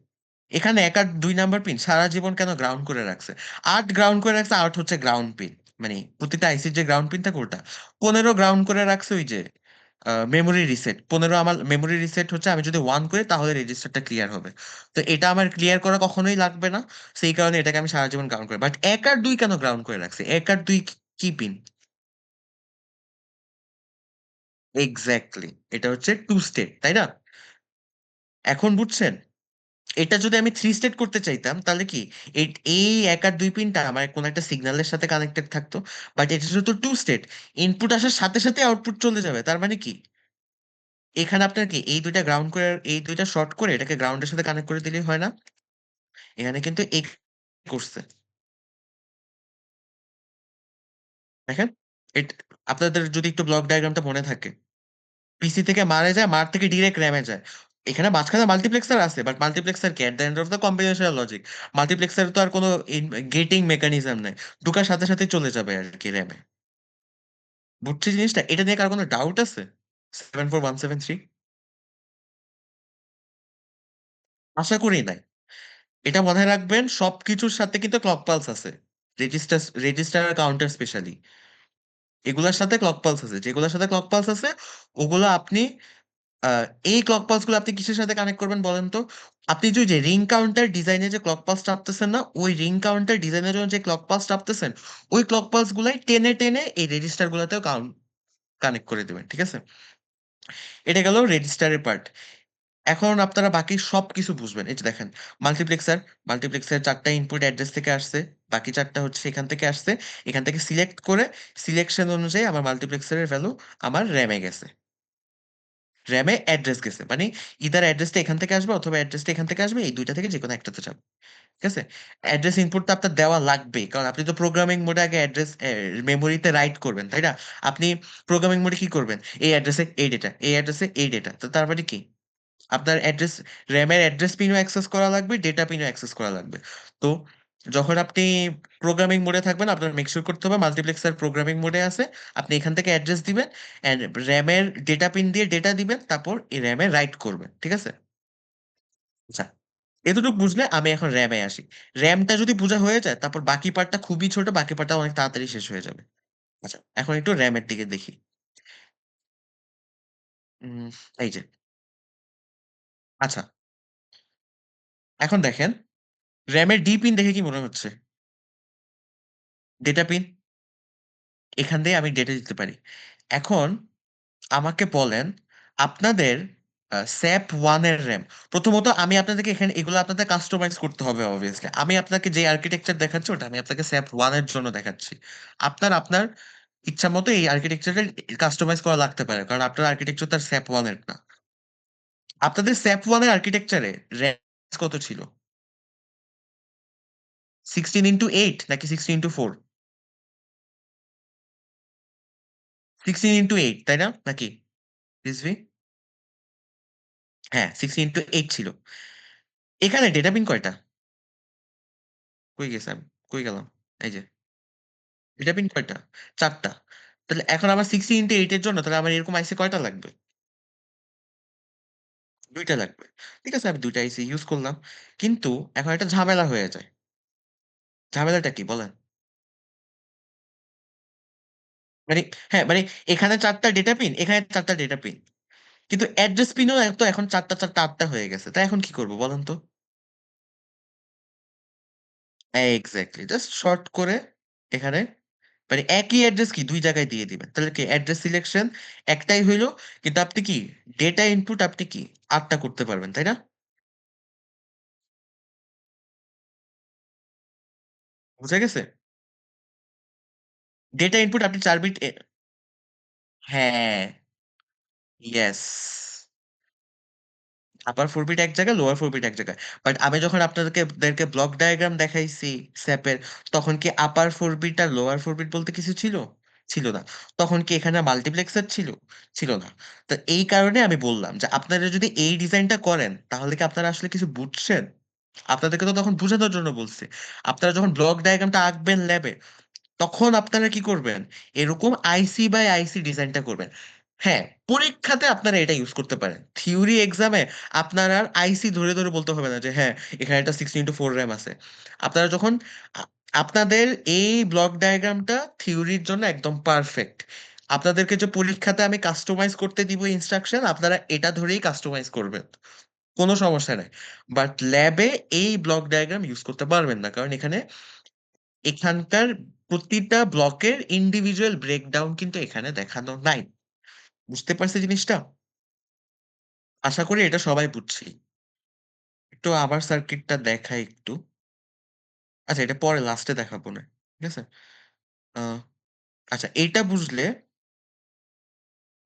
এখানে 1 আর 2 নাম্বার পিন সারা জীবন কেন গ্রাউন্ড করে রাখছে? 8 গ্রাউন্ড করে রাখছে, 8 হচ্ছে গ্রাউন্ড পিন, মানে প্রতিটা আইসির যে গ্রাউন্ড পিন থাকে ওটা। 15 গ্রাউন্ড করে রাখছে ওই যে মেমোরি রিসেট, 15 আমার মেমোরি রিসেট হচ্ছে আমি যদি 1 করি তাহলে রেজিস্টারটা ক্লিয়ার হবে। তো এটা আমার ক্লিয়ার করা কখনোই লাগবে না, সেই কারণে এটাকে আমি সারা জীবন গ্রাউন্ড করি। বাট 1 আর 2 কেন গ্রাউন্ড করে রাখছে? 1 আর 2 কি পিন? এক্স্যাক্টলি, এটা হচ্ছে 2 স্টেট, তাই না? এখন বুঝছেন? এটা যদি আমি 3 স্টেট করতে চাইতাম তাহলে কি এই এই 1 আর 2 পিনটা আমার কোনো একটা সিগন্যালের সাথে কানেক্টেড থাকতো। বাট এটা যেহেতু 2 স্টেট, ইনপুট আসার সাথে সাথে আউটপুট চলে যাবে, তার মানে কি এখানে আপনার কি এই দুইটা গ্রাউন্ড করে, এই দুইটা শর্ট করে এটাকে গ্রাউন্ডের সাথে কানেক্ট করে দিলেই হয় না? এখানে কিন্তু এই করছে, দেখেন। এট আপনাদের যদি একটু ব্লক ডায়াগ্রামটা মনে থাকে, পিসি থেকে মারে যায়, মার থেকে ডিরেক্ট র্যামে যায়। এখানে মাঝখানে মাল্টিপ্লেক্সার আছে, বাট মাল্টিপ্লেক্সার কি at the end of the combinational logic. Multiplexer তো আর কোনো গেটিং মেকানিজম নাই, ঢুকার সাথে সাথে চলে যাবে আর কি র্যামে। বুঝছি জিনিসটা? এটা নিয়ে কার কোনো ডাউট আছে? 74173? আশা করি নাই। এটা মনে রাখবেন, সবকিছুর সাথে কিন্তু ক্লক পালস আছে। রেজিস্টার, রেজিস্টার আর কাউন্টার স্পেশালি, এগুলোর সাথে ক্লক পালস আছে। যেগুলোর সাথে ক্লক পালস আছে ওগুলো আপনি আহ, এই ক্লক পালস গুলো আপনি কিসের সাথে কানেক্ট করবেন বলেন তো? আপনি যে রিং কাউন্টার ডিজাইনে যে ক্লক পালস চাপতেছেন না, ওই রিং কাউন্টার ডিজাইনের জন্য যে ক্লক পালস চাপতেছেন, ওই ক্লক পালস গুলাই টেনে টেনে এই রেজিস্টার গুলাতেও কানেক্ট করে দেবেন, ঠিক আছে? এটা গেল রেজিস্টারের পার্ট। এখন আপনারা বাকি সবকিছু বুঝবেন। এই যে দেখেন, মাল্টিপ্লেক্সার, মাল্টিপ্লেক্সার 4টা ইনপুট অ্যাড্রেস থেকে আসছে, বাকি 4টা হচ্ছে এখান থেকে আসছে। এখান থেকে সিলেক্ট করে সিলেকশন অনুযায়ী আমার মাল্টিপ্লেক্সারের ভ্যালু আমার র্যামে গেছে, র্যামে অ্যাড্রেস গেছে, মানে ইদার অ্যাড্রেসটা এখান থেকে আসবে অথবা অ্যাড্রেসটা এখান থেকে আসবে, এই দুইটা থেকে যে কোনো একটাতে যাবে, ঠিক আছে? অ্যাড্রেস ইনপুটটা আপনার দেওয়া লাগবে, কারণ আপনি তো প্রোগ্রামিং মোডে আগে অ্যাড্রেস মেমোরিতে রাইট করবেন, তাই না? আপনি প্রোগ্রামিং মোডে কি করবেন? এই অ্যাড্রেসে এই ডেটা, এই অ্যাড্রেসে এই ডেটা, তো তার মানে কি আপনার অ্যাড্রেস, র্যামের অ্যাড্রেস পিনও অ্যাক্সেস করা লাগবে, ডেটা পিনও অ্যাক্সেস করা লাগবে। তো যখন আপনি প্রোগ্রামিং মোডে থাকবেন আপনার মেকশিওর করতে হবে মাল্টিপ্লেক্সার প্রোগ্রামিং মোডে আছে। আপনি এখান থেকে অ্যাড্রেস দিবেন এন্ড র্যামের ডেটা পিন দিয়ে ডেটা দিবেন, তারপর এই র্যামে রাইট করবেন, ঠিক আছে? আচ্ছা, এতটুকু বুঝলে আমি এখন র্যামে আসি। র্যামটা যদি বোঝা হয়ে যায় তারপর বাকি পার্টটা খুবই ছোট, বাকি পার্টটা অনেক তাড়াতাড়ি শেষ হয়ে যাবে। আচ্ছা, এখন একটু র্যামের দিকে দেখি। উম, এই যে, আচ্ছা, এখন দেখেন, র্যামের ডি পিন দেখে কি মনে হচ্ছে? ডেটা পিন, এখান দিয়ে আমি ডেটা দিতে পারি। এখন আমাকে বলেন, আপনাদের স্যাপ 1 এর র্যাম, প্রথমত আমি আপনাদেরকে এখানে এগুলো আপনাদের কাস্টমাইজ করতে হবে অবভিয়াসলি। আমি আপনাকে যে আর্কিটেকচার দেখাচ্ছি ওটা আমি আপনাকে স্যাপ 1 এর জন্য দেখাচ্ছি। আপনার আপনার ইচ্ছা মতো এই আর্কিটেকচারটা কাস্টমাইজ করা লাগতে পারে, কারণ আপনার আর্কিটেকচার তার স্যাপ 1 এর না। আপনাদের স্যাপ 1 এর আর্কিটেকচারে র্যাম কত ছিল? 16x8 নাকি 16x4? 16x8 তাই না নাকি রিজভি? হ্যাঁ, 16x8 ছিল। এখানে ডেটা পিন কয়টা? কই গেছে? কই গেলাম? এই যে, ডেটা পিন কয়টা? 4টা। তাহলে এখন আমার 16x8 এর জন্য তাহলে আমার এরকম আইসি কয়টা লাগবে? 2টা লাগবে। ঠিক আছে, আমি 2টা আইসি ইউজ করলাম। কিন্তু এখন একটা ঝামেলা হয়ে যায়। ঝামেলাটা কি বলেন? মানে, হ্যাঁ, মানে এখানে 4টা ডেটা পিন, এখানে 4টা ডেটা পিন। কিন্তু অ্যাড্রেস পিনও তো এখন 4টা 4টা 8টা হয়ে গেছে। তাই এখন কি করব বলেন তো? এক্সাক্টলি, জাস্ট শর্ট করে এখানে, মানে একই অ্যাড্রেস কি 2 জায়গায় দিয়ে দিবেন, তাহলে কি অ্যাড্রেস সিলেকশন একটাই হইলো, কিন্তু আপনি কি ডেটা ইনপুট আপনি কি 8টা করতে পারবেন, তাই না? বুঝা গেছে? ডেটা ইনপুট আপনি 4 বিট। হ্যাঁ, ইয়েস। আপার 4 বিট এক জায়গায়, লোয়ার 4 বিট এক জায়গায়। বাট আমি যখন আপনাদেরকে ব্লক ডায়াগ্রাম দেখাইছি স্যাপের, তখন কি আপার 4 বিট আর লোয়ার 4 বিট বলতে কিছু ছিল? ছিল না। তখন কি এখানে মাল্টিপ্লেক্সার ছিল? ছিল না। তো এই কারণে আমি বললাম যে আপনারা যদি এই ডিজাইনটা করেন তাহলে কি আপনারা আসলে কিছু বুঝছেন? আপনাদেরকে তো তখন বোঝানোর জন্য বলছি। আপনারা যখন ব্লক ডায়াগ্রামটা আঁকবেন ল্যাবে, তখন আপনারা কি করবেন? এরকম আইসি বাই আইসি ডিজাইনটা করবেন। হ্যাঁ, পরীক্ষাতে আপনারা এটা ইউজ করতে পারেন। থিওরি এক্সামে আপনার আর আইসি ধরে ধরে বলতে হবে না যে হ্যাঁ, এখানে একটা 16x4 র্যাম আছে। আপনারা যখন আ- আপনাদের এই ব্লক ডায়াগ্রামটা থিওরির জন্য একদম পারফেক্ট। আপনাদেরকে যে পরীক্ষাতে আমি কাস্টমাইজ করতে দিব ইনস্ট্রাকশন, আপনারা এটা ধরেই কাস্টমাইজ করবেন, কোনো সমস্যা নাই। বাট ল্যাবে এই ব্লক ডায়াগ্রাম ইউজ করতে পারবেন না, কারণ এখানকার প্রতিটা ব্লকের ইন্ডিভিজুয়াল ব্রেকডাউন কিন্তু এখানে দেখানো নাই। বুঝতে পারছি জিনিসটা? আশা করি এটা সবাই বুঝছি। একটু আবার সার্কিটটা দেখাই একটু। আচ্ছা, এটা পরে লাস্টে দেখাবো না, ঠিক আছে? আহ, আচ্ছা, এইটা বুঝলে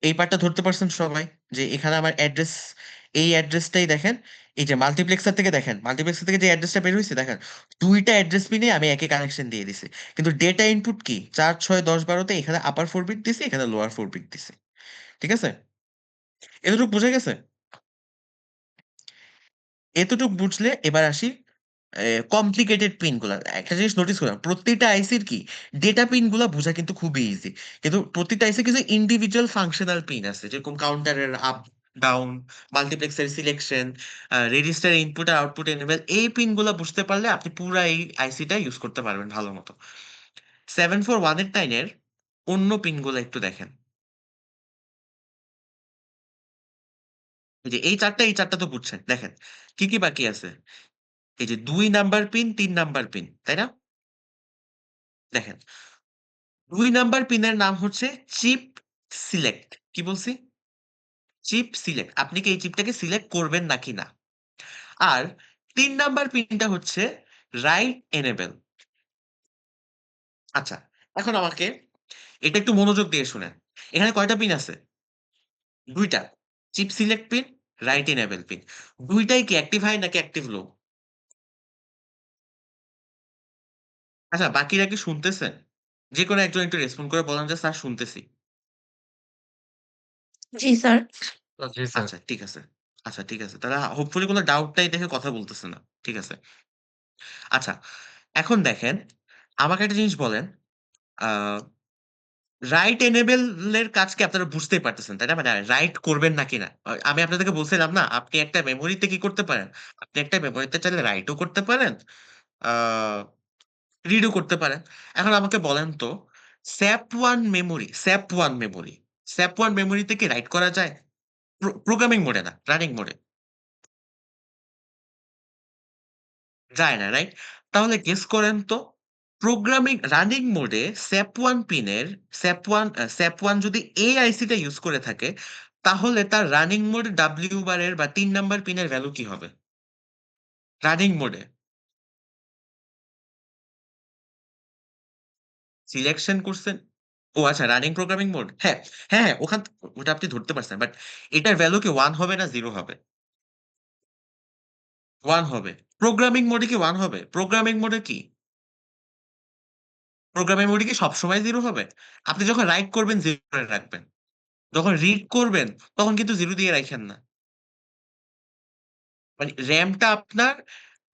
এই পার্টটা ধরতে পারছেন সবাই, যে এখানে আমার অ্যাড্রেস, এই অ্যাড্রেসটাই দেখেন। এই যে মাল্টিপ্লেক্সার থেকে দেখেন, মাল্টিপ্লেক্সার থেকে যে অ্যাড্রেসটা বের হয়েছে দেখেন, দুইটা অ্যাড্রেস পিনে আমি একই কানেকশন দিয়ে দিছি। কিন্তু ডেটা ইনপুট কি, 4 6 10 12-তে এখানে আপার 4 বিট দিছি, এখানে লোয়ার 4 বিট দিছি। ঠিক আছে? এতটুকু বোঝা গেছে? এতটুকু বুঝলে এবার আসি কমপ্লিকেটেড পিন গুলা। একটা জিনিস নোটিস করলাম, প্রত্যেকটা আইসির কি ডেটা পিন গুলা বোঝা কিন্তু খুবই ইজি। কিন্তু প্রত্যেকটা আইসি কিছু ইন্ডিভিজুয়াল ফাংশনাল পিন আছে, যেরকম কাউন্টারের আপ ডাউন, মাল্টিপ্লেক্সের সিলেকশন, রেজিস্টার ইনপুট আর আউটপুট এনেবল। এই পিন গুলা বুঝতে পারলে আপনি পুরা এই আইসিটা ইউজ করতে পারবেন ভালো মতো। 7418-এর অন্য পিন গুলা একটু দেখেন। এই যে এই চারটা তো বুঝছেন, দেখেন কি কি বাকি আছে। এই যে 2 নাম্বার পিন, 3 নাম্বার পিন, তাই না? দেখেন, 2 নাম্বার পিনের নাম হচ্ছে চিপ সিলেক্ট। কি বলছি? Chip select. আপনি কি এই চিপটাকে সিলেক্ট করবেন নাকি না? আর 3 নাম্বার পিনটা হচ্ছে রাইট এনেবল। আচ্ছা, এখন আমাকে এটা একটু মনোযোগ দিয়ে শুনেন। এখানে কয়টা পিন আছে? দুইটা। Chip select pin, right enable pin. দুইটাই কি অ্যাক্টিভ হাই নাকি অ্যাক্টিভ লো? আচ্ছা, বাকিরা কি শুনতেছেন? যে কোনো একজন একটু রেসপন্ড করে বলেন যে স্যার শুনতেছি। জি স্যার। জি স্যার। আচ্ছা, ঠিক আছে। আচ্ছা, ঠিক আছে। তাহলে হোপফুলি কোনো ডাউট নাই দেখে কথা বলতেছে না। ঠিক আছে। আচ্ছা, এখন দেখেন, আমাকে একটা জিনিস বলেন। আ রাইট এনেবল এর কাজ কি আপনারা বুঝতেই পারতেছেন, তাই না? মানে রাইট করবেন নাকি না? আমি আপনাদেরকে বলছিলাম না, আপনি একটা মেমোরিতে কি করতে পারেন? আপনি একটা মেমোরিতে চাইলে রাইটও করতে পারেন, আ রিডও করতে পারেন। এখন আমাকে বলেন তো, SAP1 মেমোরিতে কি রাইট করা যায়? প্রোগ্রামিং মোডে না, রানিং মোডে। যায় না, রাইট? তাহলে গেস করেন তো, প্রোগ্রামিং রানিং মোডে স্যাপ 1 পিনের স্যাপ 1 যদি এই আইসিটা ইউজ করে থাকে, তাহলে তার রানিং মোড ডব্লিউ বারের বা 3 নাম্বার পিনের ভ্যালু কি হবে? রানিং মোডে সিলেকশন করছেন। ও আচ্ছা, রানিং প্রোগ্রামিং মোড। হ্যাঁ, হ্যাঁ, হ্যাঁ, ওটা আপনি ধরতে পারছেন। বাট এটার ভ্যালু কি 1 হবে না 0 হবে? 1 হবে। প্রোগ্রামিং মোডে কি 1 হবে? প্রোগ্রামিং মোডে কি সবসময় 0 হবে? আপনি যখন রাইট করবেন 0 করে রাখবেন। যখন রিড করবেন তখন কিন্তু 0 দিয়ে রাইখেন না। মানে র‍্যামটা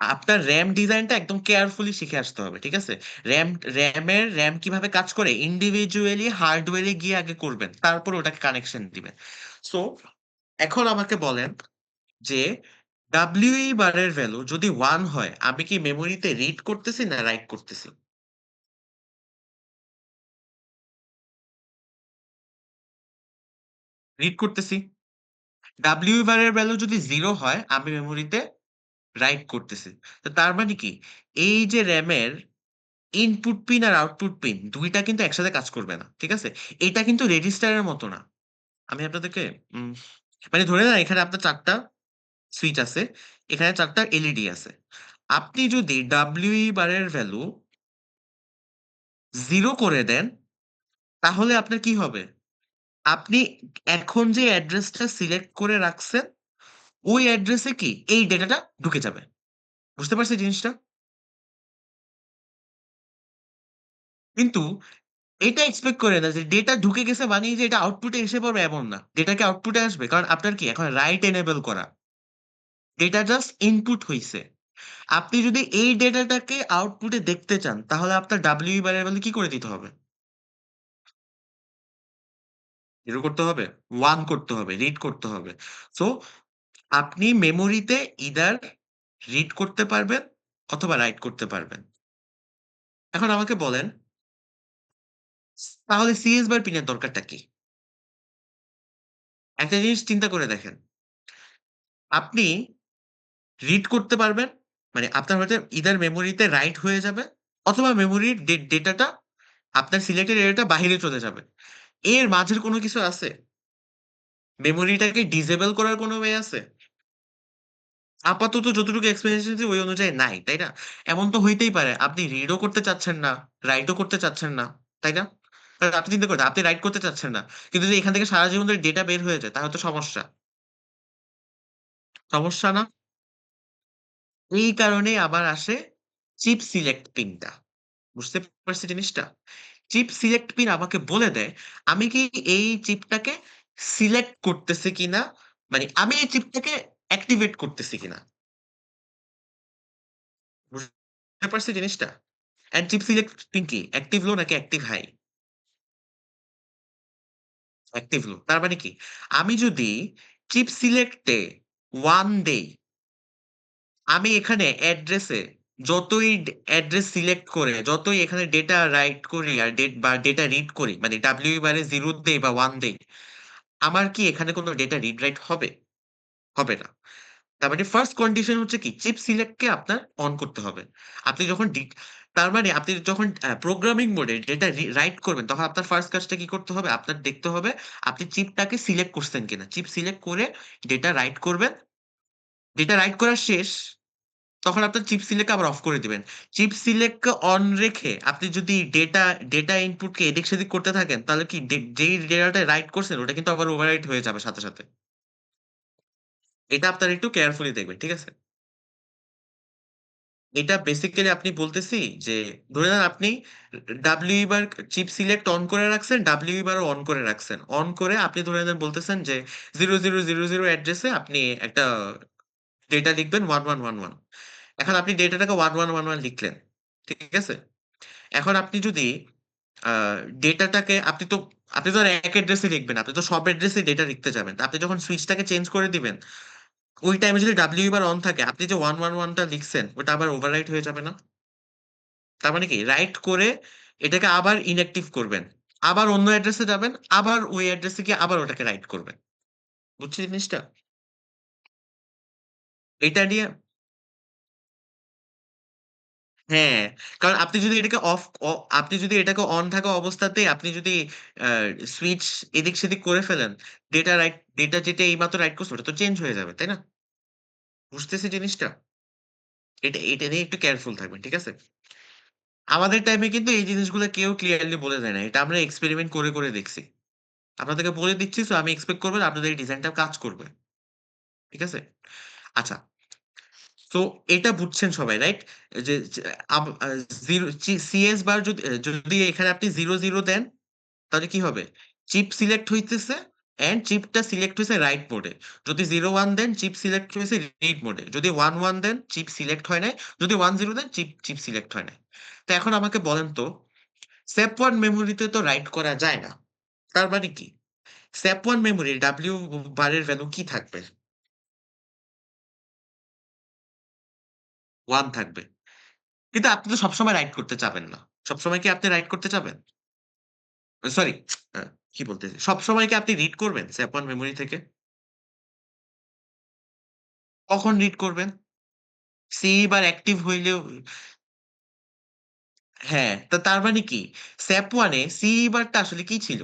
আপনার র‍্যাম ডিজাইনটা একদম কেয়ারফুলি শিখে আসতে হবে। ঠিক আছে? র‍্যাম র‍্যাম কিভাবে কাজ করে ইন্ডিভিজুয়ালি হার্ডওয়্যারে গিয়ে আগে করবেন। তারপর ওটাকে কানেকশন দিবেন। সো এখন আমাকে বলেন যে WE বারের ভ্যালু যদি 1 হয়, আমি কি মেমোরিতে রিড করতেছি না রাইট করতেছি? রিড করতেছি। WE বারের ভ্যালু যদি 0 হয়, আমি মেমোরিতে রাইট করতেছি। তো তার মানে কি? এই যে র‍্যামের ইনপুট পিন আর আউটপুট পিন ২ টা কিন্তু একসাথে কাজ করবে না। ঠিক আছে? এটা কিন্তু রেজিস্টারের মতো না। আমি আপনাদেরকে উম মানে ধরে নেন এখানে আপনার ৪ টা সুইচ আছে, এখানে ৪ টা এলইডি আছে। আপনি যদি WE বারের ভ্যালু 0 করে দেন, তাহলে আপনার কি হবে? আপনি এখন যে অ্যাড্রেসটা সিলেক্ট করে রাখছেন, ওই অ্যাড্রেসে কি এই ডেটাটা ঢুকে যাবে। বুঝতে পারছেন জিনিসটা? কিন্তু এটা এক্সপেক্ট করে না যে ডেটা ঢুকে গেছে মানেই যে এটা আউটপুটে এসে পড়বে, এমন না। ডেটা কি আউটপুটে আসবে? কারণ আপনার কি এখন রাইট এনেবল করা। ডেটা জাস্ট ইনপুট হইছে। আপনি যদি এই ডেটাটাকে আউটপুটে দেখতে চান তাহলে আপনার ডাব্লিউ বারের ভ্যালু কি করে দিতে হবে? 0 করতে হবে, 1 করতে হবে, রিড করতে হবে। সো আপনি মেমোরিতে ইদার রিড করতে পারবেন অথবা রাইট করতে পারবেন। এখন আমাকে বলেন, তাহলে সিএস বার পিনের দরকারটা কি? একটা জিনিস চিন্তা করে দেখেন। আপনি রিড করতে পারবেন, মানে আপনার হয়তো ইদার মেমোরিতে রাইট হয়ে যাবে অথবা মেমোরির ডেটাটা আপনার সিলেক্টেড এরিয়াটা বাহিরে চলে যাবে। এর মাঝের কোনো কিছু আছে? মেমোরিটাকে ডিসেবল করার কোনো ওয়ে আছে? আপাতত যতটুকু এক্সপেরিয়েন্স হয়েছে ওই অনুযায়ী নাই, তাই না? এমন তো হইতেই পারে আপনি রিডও করতে চাচ্ছেন না, রাইটও করতে চাচ্ছেন না, তাই না? কারণ আপনি চিন্তা করেন আপনি রাইট করতে চাচ্ছেন না। কিন্তু যদি এখান থেকে সারা জীবন ধরে ডেটা বের হয়ে যায় তাহলে তো সমস্যা। সমস্যা না? এই কারণেই আবার আসে চিপ সিলেক্ট পিনটা। বুঝতে পারছি জিনিসটা? চিপ সিলেক্ট পিন আমাকে বলে দেয় আমি কি এই চিপটাকে সিলেক্ট করতেছি কিনা, মানে আমি এই চিপটাকে অ্যাক্টিভেট করতেছি কিনা। বুঝতে পারছি জিনিসটা? অ্যান্ড চিপ সিলেক্ট পিন কি? অ্যাক্টিভ লো নাকি অ্যাক্টিভ হাই? অ্যাক্টিভ লো। তার মানে কি? আমি যদি চিপ সিলেক্ট এ 1 দেই, আমি এখানে অ্যাড্রেসে যতই অ্যাড্রেস সিলেক্ট করে, যতই এখানে ডেটা রাইট করি আর ডেটা রিড করি, মানে ডব্লিউ বারে 0 দেই বা 1 দেই, আমার কি এখানে কোনো ডেটা রিড রাইট হবে? হবে না। তার মানে ফার্স্ট কন্ডিশন হচ্ছে কি? চিপ সিলেক্ট কে আপনার অন করতে হবে। আপনি যখন তার মানে আপনি যখন প্রোগ্রামিং মোডে ডেটা রাইট করবেন তখন আপনার ফার্স্ট কাজটা কি করতে হবে? আপনার দেখতে হবে আপনি চিপটাকে সিলেক্ট করছেন কিনা। চিপ সিলেক্ট করে ডেটা রাইট করবেন। ডেটা রাইট করা শেষ, তখন আপনার চিপ সিলেক্ট আবার অফ করে দিবেন। চিপ সিলেক্ট কে অন রেখে আপনি যদি ডেটা ইনপুট কে এদিক সেদিক করতে থাকেন তাহলে কি যেই ডেটাটা রাইট করছেন ওটা কিন্তু আবার ওভাররাইট হয়ে যাবে সাথে, সাথে। এটা আপনারা একটু কেয়ারফুলি দেখবেন। ঠিক আছে? এটা বেসিক্যালি আপনি বলতেছি যে ধরে নেন আপনি W bar chip select on করে রাখছেন, ডাব্লিউ বারও অন করে রাখছেন। অন করে আপনি ধরে নেন বলতেছেন যে 0000 অ্যাড্রেসে আপনি একটা ডেটা লিখবেন 1111। এখন আপনি ডেটাটাকে 1111 লিখলেন। ঠিক আছে? এখন আপনি যদি আ ডেটাটাকে আপনি তো আর এক অ্যাড্রেসে লিখবেন না। আপনি তো সব অ্যাড্রেসে ডেটা লিখতে যাবেন। তো আপনি যখন সুইচটাকে চেঞ্জ করে দিবেন, ওই টাইমে যদি ডাব্লিউ বার অন থাকে, আপনি যে 111 টা লিখছেন ওটা আবার ওভাররাইট হয়ে যাবে না? তার মানে কি? রাইট করে এটাকে আবার ইনঅ্যাক্টিভ করবেন। আবার অন্য অ্যাড্রেসে যাবেন, আবার ওই অ্যাড্রেসে গিয়ে আবার ওটাকে রাইট করবেন। বুঝছেন জিনিসটা? এটা নিয়ে হ্যাঁ, কারণ আপনি যদি এটাকে আপনি যদি এটাকে অন থাকা অবস্থাতেই আপনি যদি আ সুইচ এদিক-সেদিক করে ফেলেন, ডেটা যেটা এইমাত্র রাইট করছে ওটা তো চেঞ্জ হয়ে যাবে, তাই না? বুঝতেছি জিনিসটা? এটা নিয়ে একটু কেয়ারফুল থাকবেন। ঠিক আছে? আমাদের টাইমে কিন্তু এই জিনিসগুলো কেউ ক্লিয়ারলি বলে দেয় না। এটা আমরা এক্সপেরিমেন্ট করে, করে দেখছি। আপনাদেরকে বলে দিচ্ছি সো আমি এক্সপেক্ট করবেন আপনাদের এই ডিজাইনটা কাজ করবে। ঠিক আছে? আচ্ছা। সো এটা বুঝছেন সবাই, রাইট? যে যে আব আ 0 সিএস বার যদি এখানে আপনি 0, 0 দেন তাহলে কি হবে? চিপ সিলেক্ট হইতেছে অ্যান্ড চিপটা সিলেক্ট হইছে রাইট মোডে। যদি 0, 1 দেন চিপ সিলেক্ট হইছে রিড মোডে। যদি 1, 1 দেন চিপ সিলেক্ট হয় নাই। যদি 1, 0 দেন চিপ সিলেক্ট হয় নাই। তো এখন আমাকে বলেন তো SAP1 মেমোরিতে তো রাইট করা যায় না। তার মানে কি? SAP1 মেমোরির W বারের ভ্যালু কি থাকবে? 1 থাকবে। কিন্তু আপনি তো সবসময় রাইট করতে চাবেন না। সবসময় কি আপনি রাইট করতে চাবেন? সরি, আ কি বলতেছি? সবসময় কি আপনি রিড করবেন SAP1 মেমোরি থেকে? কখন রিড করবেন? সি বার অ্যাক্টিভ হইলেও হ্যাঁ, তার মানে কি? SAP1 এ সি বারটা আসলে কি ছিল?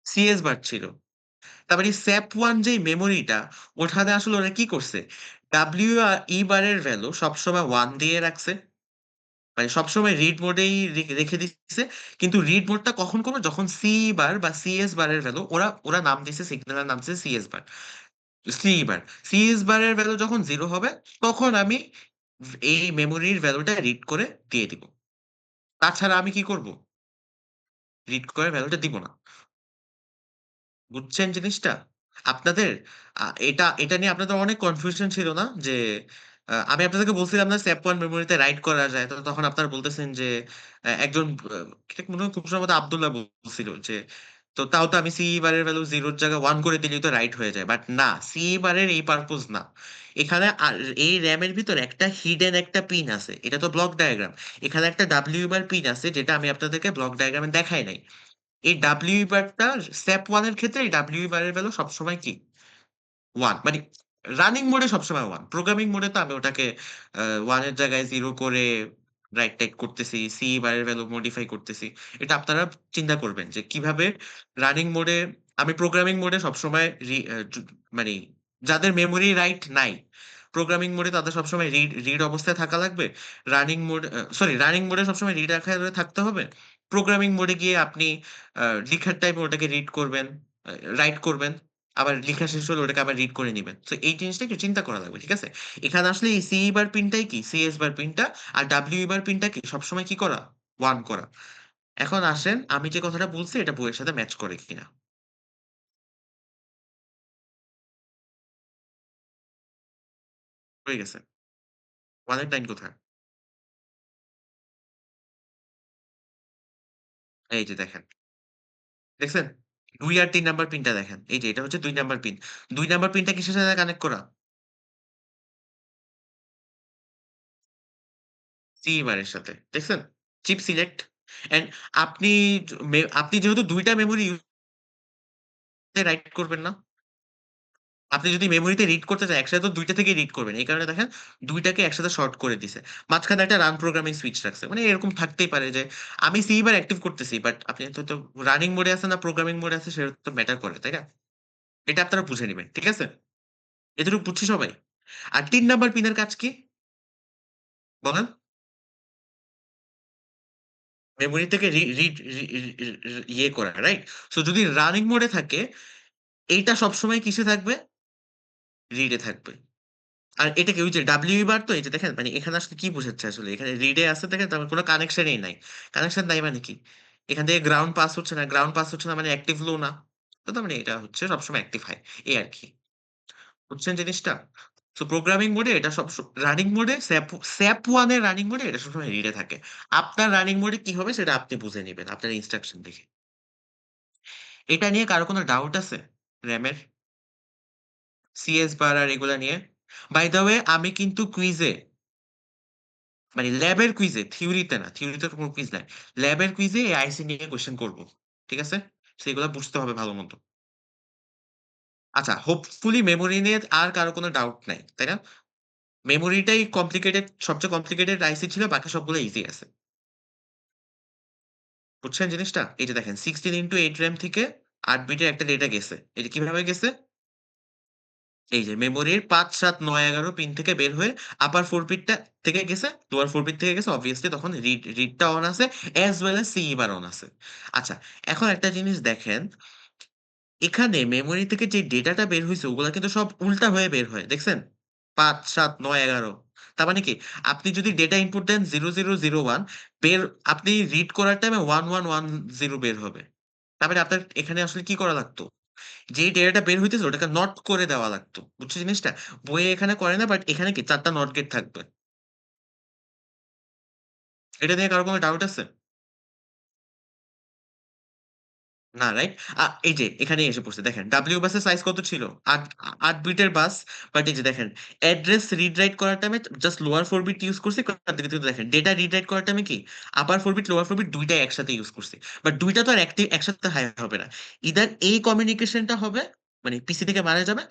সিএস বার ছিল। তার মানে SAP1 যেই মেমোরিটা ওখানে আসলে ওরা কি করছে? ই বারের ভ্যালু সবসময় 1 দিয়ে রাখছে। মানে সবসময় রিড মোডেই রেখে দিচ্ছে। কিন্তু রিড মোডটা কখন করবে? যখন সি বার বা সিএস বারের ভ্যালু ওরা নাম দিছে সিগন্যালের নাম দিছে CS bar. C bar. CS বারের ভ্যালু যখন 0 হবে তখন আমি এই মেমোরির ভ্যালুটা রিড করে দিয়ে দিব। তাছাড়া আমি কি করব? রিড করে ভ্যালুটা দিব না। বুঝছেন জিনিসটা? আপনাদের এটা এটা নিয়ে আপনাদের অনেক কনফিউশন ছিল না যে আমি আপনাদেরকে বলছিলাম না স্যাপ ওয়ান মেমোরিতে রাইট করা যায়, তো তখন আপনারা বলতেছেন যে একজন মনে হয় খুব সম্ভবত আবদুল্লাহ বলছিল যে তো তাও তো আমি সি বারের ভ্যালু জিরোর জায়গায় ওয়ান করে দিলেই তো রাইট হয়ে যায়, বাট না, সি বারের এই পারপোজ না। এখানে এই র্যামের ভিতর একটা হিডেন একটা পিন আছে, এটা তো ব্লক ডায়াগ্রাম। এখানে একটা ডাব্লিউ বার পিন আছে যেটা আমি আপনাদেরকে ব্লক ডায়াগ্রামে দেখাই নাই। এই ডাব্লিউ বারটা স্টেপ ওয়ান এর ক্ষেত্রে এই ডাব্লিউ বারের ভ্যালু সবসময় কি ওয়ান, মানে রানিং মোডে সবসময় ওয়ান। প্রোগ্রামিং মোডে তো আমি ওটাকে ওয়ান এর জায়গায় জিরো করে রাইট টাইপ করতেছি, সি বারের ভ্যালু মডিফাই করতেছি। এটা আপনারা চিন্তা করবেন যে কিভাবে রানিং মোডে, আমি প্রোগ্রামিং মোডে সবসময় মানে যাদের মেমোরি রাইট নাই, প্রোগ্রামিং মোডে তাদের সবসময় রিড রিড অবস্থায় থাকা লাগবে। রানিং মোডে সবসময় রিড আকারে থাকতে হবে। প্রোগ্রামিং মোডে গিয়ে আপনি লিখার টাইপে ওটাকে রিড করবেন, রাইট করবেন, আবার লেখা শেষ হলে ওটাকে আবার রিড করে নিবেন। তো এই জিনিসটা একটু চিন্তা করা লাগবে, ঠিক আছে? এখানে আসলে এই সি বার পিনটাই কি, সিএস বার পিনটা, আর ডাব্লিউ বার পিনটা কি সবসময় কি করা, ওয়ান করা। এখন আসেন আমি যে কথাটা বলছি এটা বইয়ের সাথে ম্যাচ করে কিনা। হয়ে গেছে। ওয়ানের লাইন কোথায়? এই যে দেখেন, দেখছেন? ২ আর ৩ নাম্বার পিনটা দেখেন। এই যে এটা হচ্ছে ২ নাম্বার পিন। ২ নাম্বার পিনটা কিসের সাথে কানেক্ট করা? সি বারের সাথে। দেখছেন? চিপ সিলেক্ট অ্যান্ড আপনি আপনি যেহেতু ২ টা মেমোরি রাইট করবেন না? আপনি যদি মেমোরিতে রিড করতে চান, একসাথে তো ২ টা থেকেই রিড করবেন। এই কারণে দেখেন ২ টাকে একসাথে শর্ট করে দিছে। মাঝখানে একটা রান প্রোগ্রামিং সুইচ রাখছে। মানে এরকম থাকতেই পারে যে আমি সি বার অ্যাক্টিভ করতেছি। বাট আপনি তো রানিং মোডে আছেন না প্রোগ্রামিং মোডে আছে সেটা তো ম্যাটার করে, তাই না? এটা আপনারা বুঝে নিবেন। ঠিক আছে? এতটুকু বুঝছি সবাই? আর ৩ নাম্বার পিনের কাজ কি? বলেন? মেমোরি থেকে রি রিড রি রি রি ইয়ে করা, রাইট? সো যদি রানিং মোডে থাকে, এইটা সবসময় কিসে থাকবে? রিড এ থাকবে। আর এটা কি ওই যে WE বার, তো এই যে দেখেন মানে এখানে আসলে কি বোঝাচ্ছে আসলে? এখানে রিড এ আছে দেখেন, তার মানে কোন কানেকশনই নাই। কানেকশন নাই মানে কি? এখান থেকে গ্রাউন্ড পাস হচ্ছে না। গ্রাউন্ড পাস হচ্ছে না মানে অ্যাক্টিভ লো না। তো তার মানে এটা হচ্ছে সবসময় অ্যাক্টিভ হাই। এই আরকি। বুঝছেন জিনিসটা? সো প্রোগ্রামিং মোডে এটা রানিং মোডে স্যাপ 1 এর রানিং মোডে এটা সবসময় রিড এ থাকে। আপনার রানিং মোডে কি হবে সেটা আপনি বুঝে নিবেন আপনার ইনস্ট্রাকশন দেখে। এটা নিয়ে কারো কোন ডাউট আছে? র‍্যামের, সিএস বার আর এগুলা নিয়ে? বাই দ্যা ওয়ে আমি কিন্তু কুইজে, মানে ল্যাবের কুইজে, থিওরিতে না, থিওরিতে তো কোনো কুইজ নাই। ল্যাবের কুইজে এই আইসি নিয়ে কোয়েশ্চেন করব। ঠিক আছে? সেগুলা বুঝতে হবে ভালোমতো। আচ্ছা, হোপফুলি মেমোরি নিয়ে আর কারো কোনো ডাউট নাই। তাই না? মেমোরিটাই কমপ্লিকেটেড, সবচেয়ে কমপ্লিকেটেড আইসি ছিল, বাকি সবগুলো ইজি আছে। বুঝছেন জিনিসটা? এই যে দেখেন 16x8 র‍্যাম থেকে ৮ বিটের একটা ডেটা গেছে। এটা কিভাবে গেছে? এই যে মেমোরির ৫, ৭, ৯, ১১ পিন থেকে বের হয়ে আপার ৪ বিটটা থেকে গেছে, লোয়ার ৪ বিট থেকে গেছে। obviously তখন রিডটা অন আছে as well as সিই বার অন আছে। আচ্ছা, এখন একটা জিনিস দেখেন, এখানে মেমোরি থেকে যে ডেটাটা বের হইছে ওগুলা কিন্তু সব উল্টা হয়ে বের হয়। দেখছেন? ৫, ৭, ৯, ১১। তার মানে কি? আপনি যদি ডেটা ইনপুট দেন ০০০১, বের আপনি রিড করার টাইমে ১১১০ বের হবে। তার মানে আপনার এখানে আসলে কি করা লাগতো? যেই ডেটাটা বের হইতেছে ওটাকে নট করে দেওয়া লাগতো। বুঝছো জিনিসটা? বইয়ে এখানে করে না, বাট এখানে কি ৪ টা নট গেট থাকবে। এটা নিয়ে কারো কোনো ডাউট আছে? না, রাইট? এই যে এখানেই এসে পড়ছে দেখেন। ডাব্লিউ বাসের সাইজ কত ছিল? ৮ বিটের বাস। বাট এই যে দেখেন, অ্যাড্রেস রিড রাইট করার টাইমে জাস্ট লোয়ার 4 বিট ইউস করছি। কিন্তু দেখেন ডেটা রিড রাইট করার টাইমে কি আপার 4 বিট, লোয়ার 4 বিট ২ টাই একসাথে ইউস করছি। বাট ২ টা তো আর একসাথে হাই হবে না। ইদার এই কমিউনিকেশনটা হবে, মানে পিসি থেকে মারা যাবে,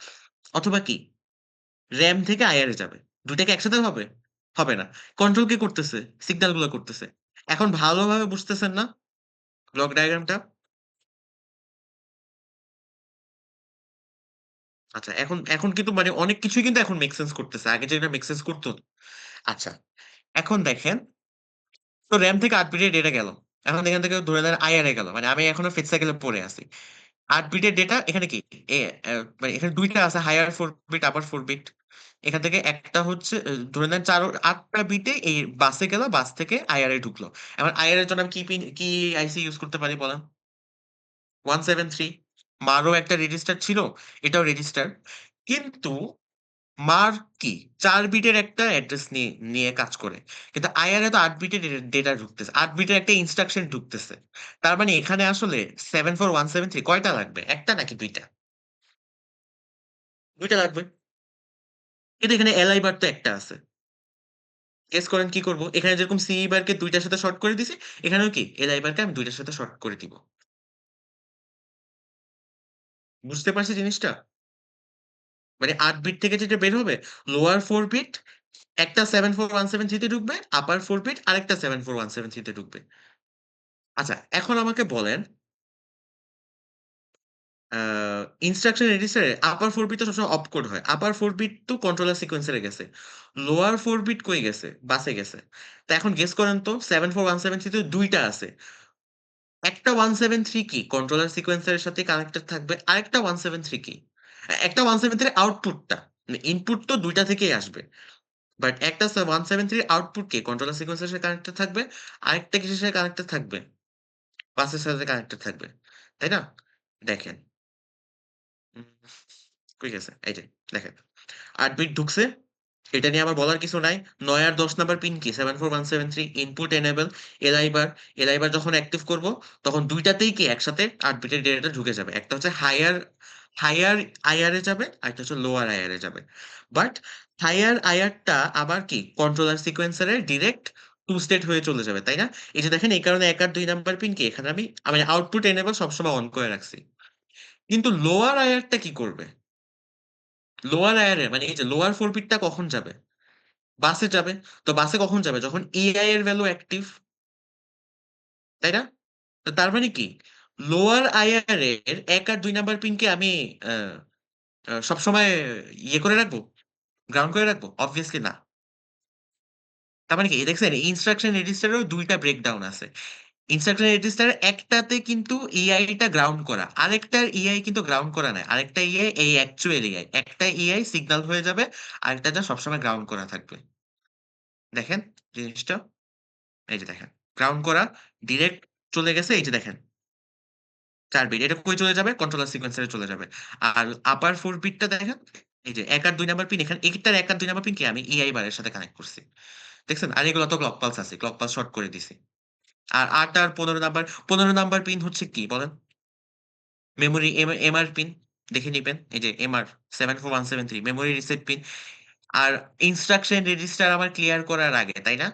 অথবা কি র‍্যাম থেকে আইআর এ যাবে। ২ টা কি একসাথে হবে? হবে না। কন্ট্রোল কে করতেছে? সিগন্যাল গুলা করতেছে। এখন ভালোভাবে বুঝতেছেন না ব্লক ডায়াগ্রামটা? আচ্ছা, এখন এখন কিন্তু মানে অনেক কিছুই কিন্তু এখন মেক সেন্স করতেছে। আগে যেটা মেক সেন্স করত না। আচ্ছা, এখন দেখেন, তো র‍্যাম থেকে ৮ বিটের ডেটা গেল। এখন এখান থেকে ধরে নেন আইআর এ গেল। মানে আমি এখনো ফেজ সাইকেল এ পড়ে আছি। ৮ বিটের ডেটা এখানে কি? এ মানে এখানে ২ টা আছে, হাইয়ার 4 বিট, আপার 4 বিট। এখান থেকে একটা হচ্ছে ধরে নেন ৮ টা বিটে এই বাসে গেল, বাস থেকে আইআর এ ঢুকলো। এখন আইআর এর জন্য আমি কি আইসি ইউস করতে পারি বলেন? 173। মারও একটা রেজিস্টার ছিল, এটাও রেজিস্টার। কিন্তু মার কি 4 বিটের একটা অ্যাড্রেস নিয়ে নিয়ে কাজ করে, কিন্তু আইআরএ তো 8 বিটের ডেটা ঢুকতেছে, 8 বিটের একটা ইনস্ট্রাকশন ঢুকতেছে। তার মানে এখানে আসলে 74173 কয়টা লাগবে, একটা নাকি দুইটা? দুইটা লাগবে। কিন্তু এখানে এলআই বার তো একটা আছে। গেস করেন কি করব, এখানে যেরকম সি বারকে দুইটার সাথে শর্ট করে দিছি, এখানেও কি এলআই বারকে আমি দুইটার সাথে শর্ট করে দিব। বুঝতে পারছি জিনিসটা? মানে 8 বিট থেকে যেটা বের হবে, লোয়ার 4 বিট একটা 74173 তে ঢুকবে, আপার 4 বিট আরেকটা 74173 তে ঢুকবে। আচ্ছা, এখন আমাকে বলেন, ইনস্ট্রাকশন রেজিস্টারে আপার 4 বিট তো সবসময় অপ কোড হয়, আপার 4 বিট তো কন্ট্রোলার সিকোয়েন্সারে গেছে, লোয়ার 4 বিট কই গেছে, বাসে গেছে। তা এখন গেস করেন তো 74173 তে দুইটা আছে, একটা 173 কি কন্ট্রোলার সিকোয়েন্সারের সাথে কানেক্টেড থাকবে, আরেকটা 173 কি একটা 173 আউটপুটটা, মানে ইনপুট তো দুইটা থেকেই আসবে, বাট একটা 173 আউটপুট কে কন্ট্রোলার সিকোয়েন্সের সাথে কানেক্টেড থাকবে, আরেকটা কিসের সাথে কানেক্টেড থাকবে, বাসের সাথে কানেক্টেড থাকবে, তাই না? দেখেন, উম, কই গেছে, এই যে দেখেন, 8 বিট ঢুকছে, এটা নিয়ে আমার বলার কিছু নাই। ৯ আর ১০ নাম্বার পিন কি 74173 ইনপুট এনেবল এলআই বার। এলআই বার যখন অ্যাক্টিভ করব, তখন দুইটাতেই কি একসাথে ৮ বিটের ডেটাটা ঢুকে যাবে। একটা হচ্ছে হায়ার হায়ার আইআর এ যাবে, আরেকটা হচ্ছে লোয়ার আইআর এ যাবে। বাট হায়ার আইআরটা আবার কি কন্ট্রোলার সিকোয়েন্সারে ডিরেক্ট টু স্টেট হয়ে চলে যাবে, তাই না? এই যে দেখেন, এই কারণে ১ আর ২ নাম্বার পিন কি এখানে আমি আউটপুট এনেবল সবসময় অন করে রাখছি। কিন্তু লোয়ার আইআরটা কি করবে? লোয়ার আইআর এ মানে এই যে লোয়ার 4 বিটটা কখন যাবে? বাসে যাবে। তো বাসে কখন যাবে? যখন এআই এর ভ্যালু অ্যাক্টিভ, তাই না? তো তার মানে কি? লোয়ার আইআর এর ১ আর ২ নাম্বার পিনকে আমি আ আ সবসময় ইয়ে করে রাখবো? গ্রাউন্ড করে রাখবো? অবভিয়াসলি না। তার মানে কি? দেখছেন, ইনস্ট্রাকশন রেজিস্টারেও ২ টা ব্রেকডাউন আছে। ইনস্ট্রাকশন রেজিস্টারের একটাতে কিন্তু এআই টা গ্রাউন্ড করা। আরেকটার এআই কিন্তু গ্রাউন্ড করা নাই। আরেকটা এআই এই অ্যাকচুয়াল এআই। একটা এআই সিগন্যাল হয়ে যাবে, আরেকটাটা সবসময় গ্রাউন্ড করা থাকবে। দেখেন জিনিসটা? এই যে দেখেন। গ্রাউন্ড করা, ডিরেক্ট চলে গেছে, এই যে দেখেন ৪ বিট। এটা কই চলে যাবে? কন্ট্রোলার সিকোয়েন্সারে চলে যাবে। আর আপার ৪ বিটটা দেখেন, এই যে ১ আর ২ নাম্বার পিন, এখানে এইটার ১ আর ২ নাম্বার পিনকে আমি এআই বারের সাথে কানেক্ট করছি। দেখছেন? আর এগুলো তো ক্লক পালস আছে। ক্লক পালস শর্ট করে দিছি। আর ৮ আর ১৫ নাম্বার পিন হচ্ছে কি বলেন? মেমোরি এমআর পিন দেখে নিবেন। এই যে এমআর 74173 মেমোরি রিসেট পিন। আর ইনস্ট্রাকশন রেজিস্টার আমার ক্লিয়ার করার আগে, তাই না?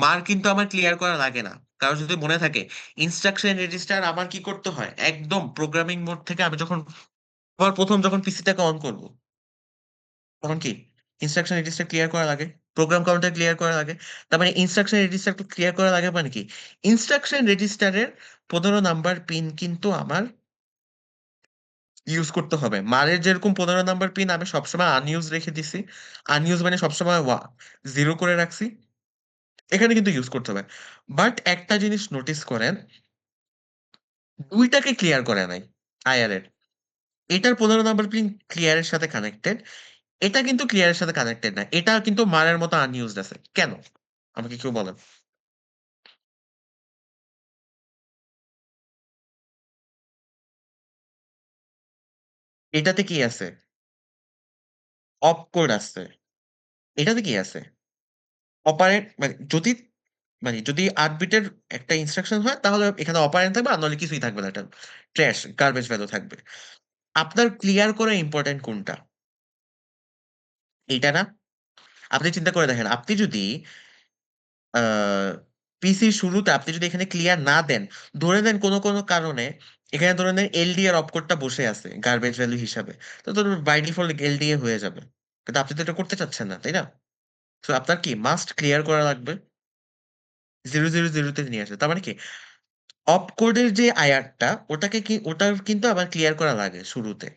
মার কিন্তু আমার ক্লিয়ার করা লাগে না। কারো যদি মনে থাকে, ইনস্ট্রাকশন রেজিস্টার আমার কি করতে হয়? একদম প্রোগ্রামিং মোড থেকে আমি যখন আবার ১ম যখন পিসিটাকে অন করব, তখন কি ইনস্ট্রাকশন রেজিস্টার ক্লিয়ার করা লাগে, প্রোগ্রাম কাউন্টার ক্লিয়ার করা লাগে। তার মানে ইনস্ট্রাকশন রেজিস্টার ক্লিয়ার করা লাগে মানে কি? ইনস্ট্রাকশন রেজিস্টারের ১৫ নাম্বার পিন কিন্তু আমার ইউজ করতে হবে। মারের যেরকম ১৫ নাম্বার পিন আমি সবসময় আনইউজ রেখে দিছি। আনইউজ মানে সবসময় 0 করে রাখছি। এখানে কিন্তু ইউজ করতে হবে। বাট একটা জিনিস নোটিস করেন, ২ টাকে ক্লিয়ার করে নাই আইআর এর। এটার ১৫ নাম্বার পিন ক্লিয়ার এর সাথে কানেক্টেড। এটা কিন্তু ক্লিয়ার এর সাথে কানেক্টেড না। এটা কিন্তু মারের মতো আনইউজড আছে। কেন? আমাকে কেউ বলেন। এটাতে কি আছে? অপকোড আছে। এটাতে কি আছে? অপারেন্ড মানে যদি ৮ বিটের একটা ইনস্ট্রাকশন হয়, তাহলে এখানে অপারেন্ড থাকবে, আর নইলে কিছুই থাকবে না। এটা ট্রাশ, গার্বেজ ভ্যালু থাকবে। আপনার ক্লিয়ার করা ইম্পোর্টেন্ট কোনটা? এইটা না? আপনি চিন্তা করে দেখেন, আপনি যদি আ পিসির শুরুতে আপনি যদি এখানে ক্লিয়ার না দেন, ধরে নেন কোন কারণে এখানে ধরে নেন এলডিএর অপকোডটা বসে আছে গার্বেজ ভ্যালু হিসাবে। তো বাই ডিফল্ট এলডিএ হয়ে যাবে। কিন্তু আপনি তো এটা করতে চাচ্ছেন না, তাই না? সো আপনার কি মাস্ট ক্লিয়ার করা লাগবে। ০০০ তে নিয়ে আসবে। তার মানে কি? অপকোডের যে আইআরটা, ওটা কিন্তু আবার ক্লিয়ার করা লাগে শুরুতে।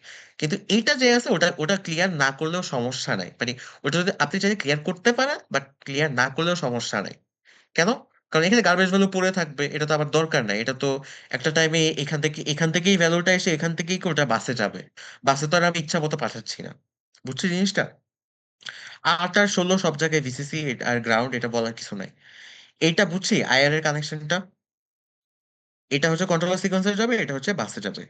কিন্তু এইটা যে আছে, ওটা ক্লিয়ার না করলেও সমস্যা নাই। মানে ওটা যদি আপনি চাইলে ক্লিয়ার করতে পারেন, বাট ক্লিয়ার না করলেও সমস্যা নাই। কেন? কারণ এখানে গার্বেজ ভ্যালু পড়ে থাকবে। এটা তো আবার দরকার নাই। এটা তো একটা টাইমে এখান থেকেই ভ্যালুটা এসে এখান থেকেই কি ওটা বাসে যাবে। বাসে তো আর আমি ইচ্ছা মতো পাঠাচ্ছি না। বুঝছো জিনিসটা? ৮ আর ১৬ সব জায়গায় ভিসিসি আর গ্রাউন্ড, এটা বলার কিছু নাই। এইটা বুঝছি আইআর এর কানেকশনটা। এটা হচ্ছে কন্ট্রোলার সিকোয়েন্সারে যাবে, এটা হচ্ছে বাসে যাবে।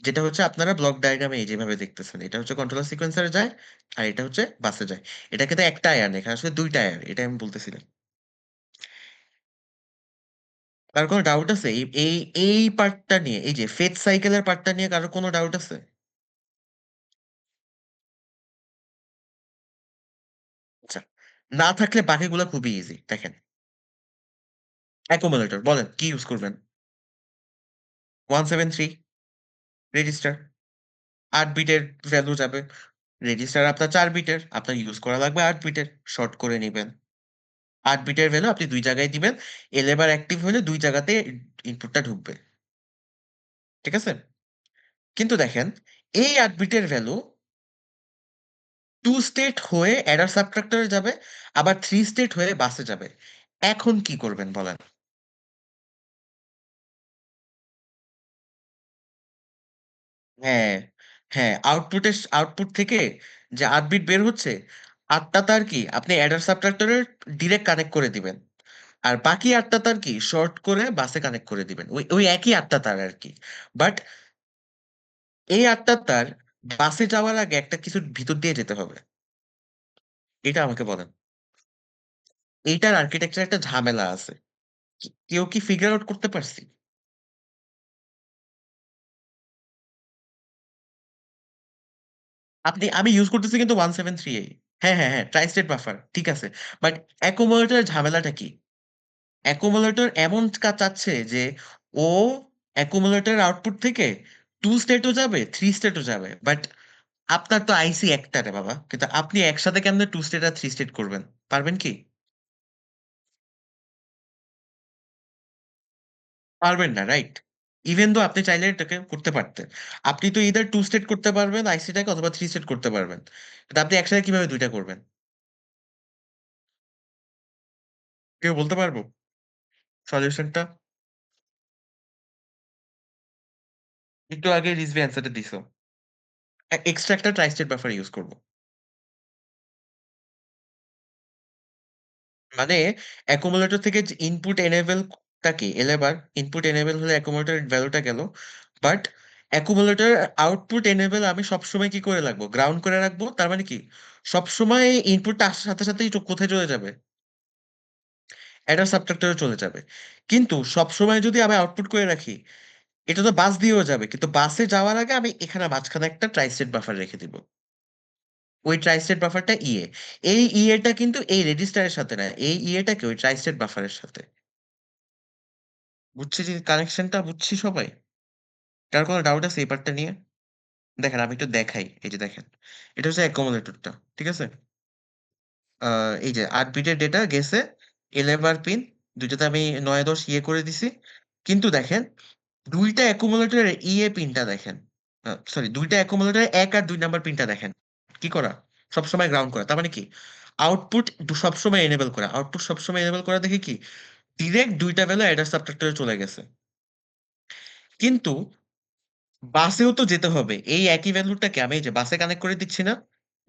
যেটা হচ্ছে আপনারা ব্লক ডায়াগ্রামে এই যেভাবে দেখতেছেন, এটা হচ্ছে কন্ট্রোলার সিকোয়েন্সারে যায়, আর এটা হচ্ছে বাসে যায়। এটা কিন্তু একটা আয়ার না, এখানে আসলে দুইটা আয়ার, এটা আমি বলতেছিলাম। কার কোনো ডাউট আছে এই এই এই পার্টটা নিয়ে, এই যে ফেজ সাইকেলের পার্টটা নিয়ে কারো কোনো ডাউট আছে? আচ্ছা, না থাকলে বাকিগুলো খুবই ইজি। দেখেন, অ্যাকুমুলেটর বলেন কি ইউজ করবেন? 173 রেজিস্টার, 8 বিটের ভ্যালু যাবে। রেজিস্টার আপনার 4 বিটের, আপনার ইউজ করা লাগবে 8 বিটের, শর্ট করে নিবেন। 8 বিটের ভ্যালু আপনি দুই জায়গায় দিবেন, এবার অ্যাক্টিভ হলে দুই জায়গাতে ইনপুটটা ঢুকবে। ঠিক আছে? কিন্তু দেখেন, এই 8 বিটের ভ্যালু 2 স্টেট হয়ে অ্যাডার সাবট্রাক্টরে যাবে, আবার 3 স্টেট হয়ে বাসে যাবে। এখন কি করবেন বলেন? হ্যাঁ, হ্যাঁ, আউটপুট থেকে যে 8 বিট বের হচ্ছে, 8টা তার কি আপনি অ্যাডার সাবট্রাক্টরে ডিরেক্ট কানেক্ট করে দিবেন, আর বাকি 8টা তার কি শর্ট করে বাসে কানেক্ট করে দিবেন, ওই ওই একই 8টা তার আর কি। বাট এই 8টা তার বাসে যাওয়ার আগে একটা কিছুর ভিতর দিয়ে যেতে হবে। এটা আমাকে বলেন, এইটার আর্কিটেকচার একটা ঝামেলা আছে। কেউ কি ফিগার আউট করতে পারছি? আমি ইউজ করতেছি কিন্তু 173A। হ্যাঁ, হ্যাঁ, হ্যাঁ, ট্রাই স্টেট বাফার ঠিক আছে। বাট অ্যাকুমুলেটরের ঝামেলাটা কি? অ্যাকুমুলেটর এমন কাজ চাচ্ছে যে ও অ্যাকুমুলেটর আউটপুট থেকে 2 স্টেটও যাবে, 3 স্টেটও যাবে। বাট আপনার তো আইসি একটা রে বাবা, কিন্তু আপনি একসাথে কেমনে 2 স্টেট আর 3 স্টেট করবেন? পারবেন কি? পারবেন না, রাইট? ইভেন দো আপনি চাইলে এটাকে করতে পারতেন। আপনি তো ইদার 2 স্টেট করতে পারবেন আইসিটাকে, অথবা 3 স্টেট করতে পারবেন। কিন্তু আপনি একসাথে কিভাবে দুইটা করবেন? কেউ বলতে পারবো সলিউশনটা? একটু আগে রিজভি অ্যান্সারটা দিছো। এক্সট্রা একটা ট্রাই স্টেট বাফার ইউজ করব। মানে অ্যাকুমুলেটর থেকে যে ইনপুট এনেবল টাকে এবার, ইনপুট এনেবল হলে অ্যাকুমুলেটর ভ্যালুটা গেল। বাট অ্যাকুমুলেটর আউটপুট এনেবল আমি সবসময় কি করে রাখবো? গ্রাউন্ড করে রাখবো। তার মানে কি সবসময় ইনপুটটা আসার সাথে সাথেই কোথায় চলে যাবে? অ্যাডার সাবট্রাক্টরে চলে যাবে। কিন্তু সবসময় যদি আমি আউটপুট করে রাখি, এটা তো বাস দিয়েও যাবে, কিন্তু বাসে যাওয়ার আগে আমি এখানে মাঝখানে একটা ট্রাই স্টেট বাফার রেখে দিব। ওই ট্রাইস্টেট বাফারটা এই ইএটা কিন্তু এই রেজিস্টারের সাথে না, এই ইএটাকে ওই ট্রাইস্টেট বাফারের সাথে। বুঝছি যে কানেকশনটা বুঝছি সবাই? কার কোনো ডাউট আছে এই পার্টটা নিয়ে? দেখেন আমি একটু দেখাই, এই যে দেখেন, এটা হচ্ছে অ্যাকোমোডেটরটা। ঠিক আছে? এই যে 8 বিটের ডেটা গেছে 11 পিন, দুইটাতে আমি 9 10 ইয়ে করে দিছি। কিন্তু দেখেন, দুইটা অ্যাকুমুলেটরের ইএ পিনটা দেখেন, সরি, দুইটা অ্যাকুমুলেটরের 1 আর 2 নাম্বার পিনটা দেখেন কি করা, সবসময় গ্রাউন্ড করা। তার মানে কি আউটপুট সবসময় এনেবল করা, আউটপুট সবসময় এনেবল করা দেখে কি ডিরেক্ট দুইটা ভ্যালু অ্যাডার সাবট্রাক্টরে চলে গেছে। কিন্তু বাসেও তো যেতে হবে, এই একই ভ্যালুটাকে আমি এই যে বাসে কানেক্ট করে দিচ্ছি না?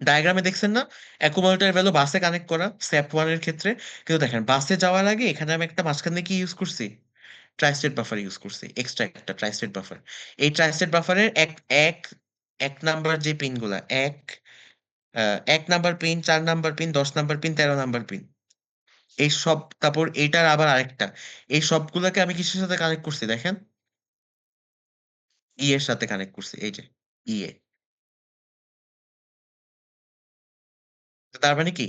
ডায়াগ্রামে দেখছেন না অ্যাকুমুলেটর ভ্যালু বাসে কানেক্ট করা স্যাপ ওয়ান এর ক্ষেত্রে? কিন্তু দেখেন বাসে যাওয়ার আগে এখানে আমি একটা মাঝখানে কি ইউজ করছি? ট্রাইস্টেট বাফার ইউজ করছি, এক্সট্রা একটা ট্রাইস্টেট বাফার। এই ট্রাইস্টেট বাফারের এক এক নাম্বার যে পিন গুলা, 1 number pin, 4 number pin, 10 number pin, 13 number pin, এই সব, তারপর এইটার আবার আরেকটা, এই সবগুলোকে আমি কিসের সাথে কানেক্ট করছি দেখেন? ই এর সাথে কানেক্ট করছি, এই যে ইএ। তার মানে কি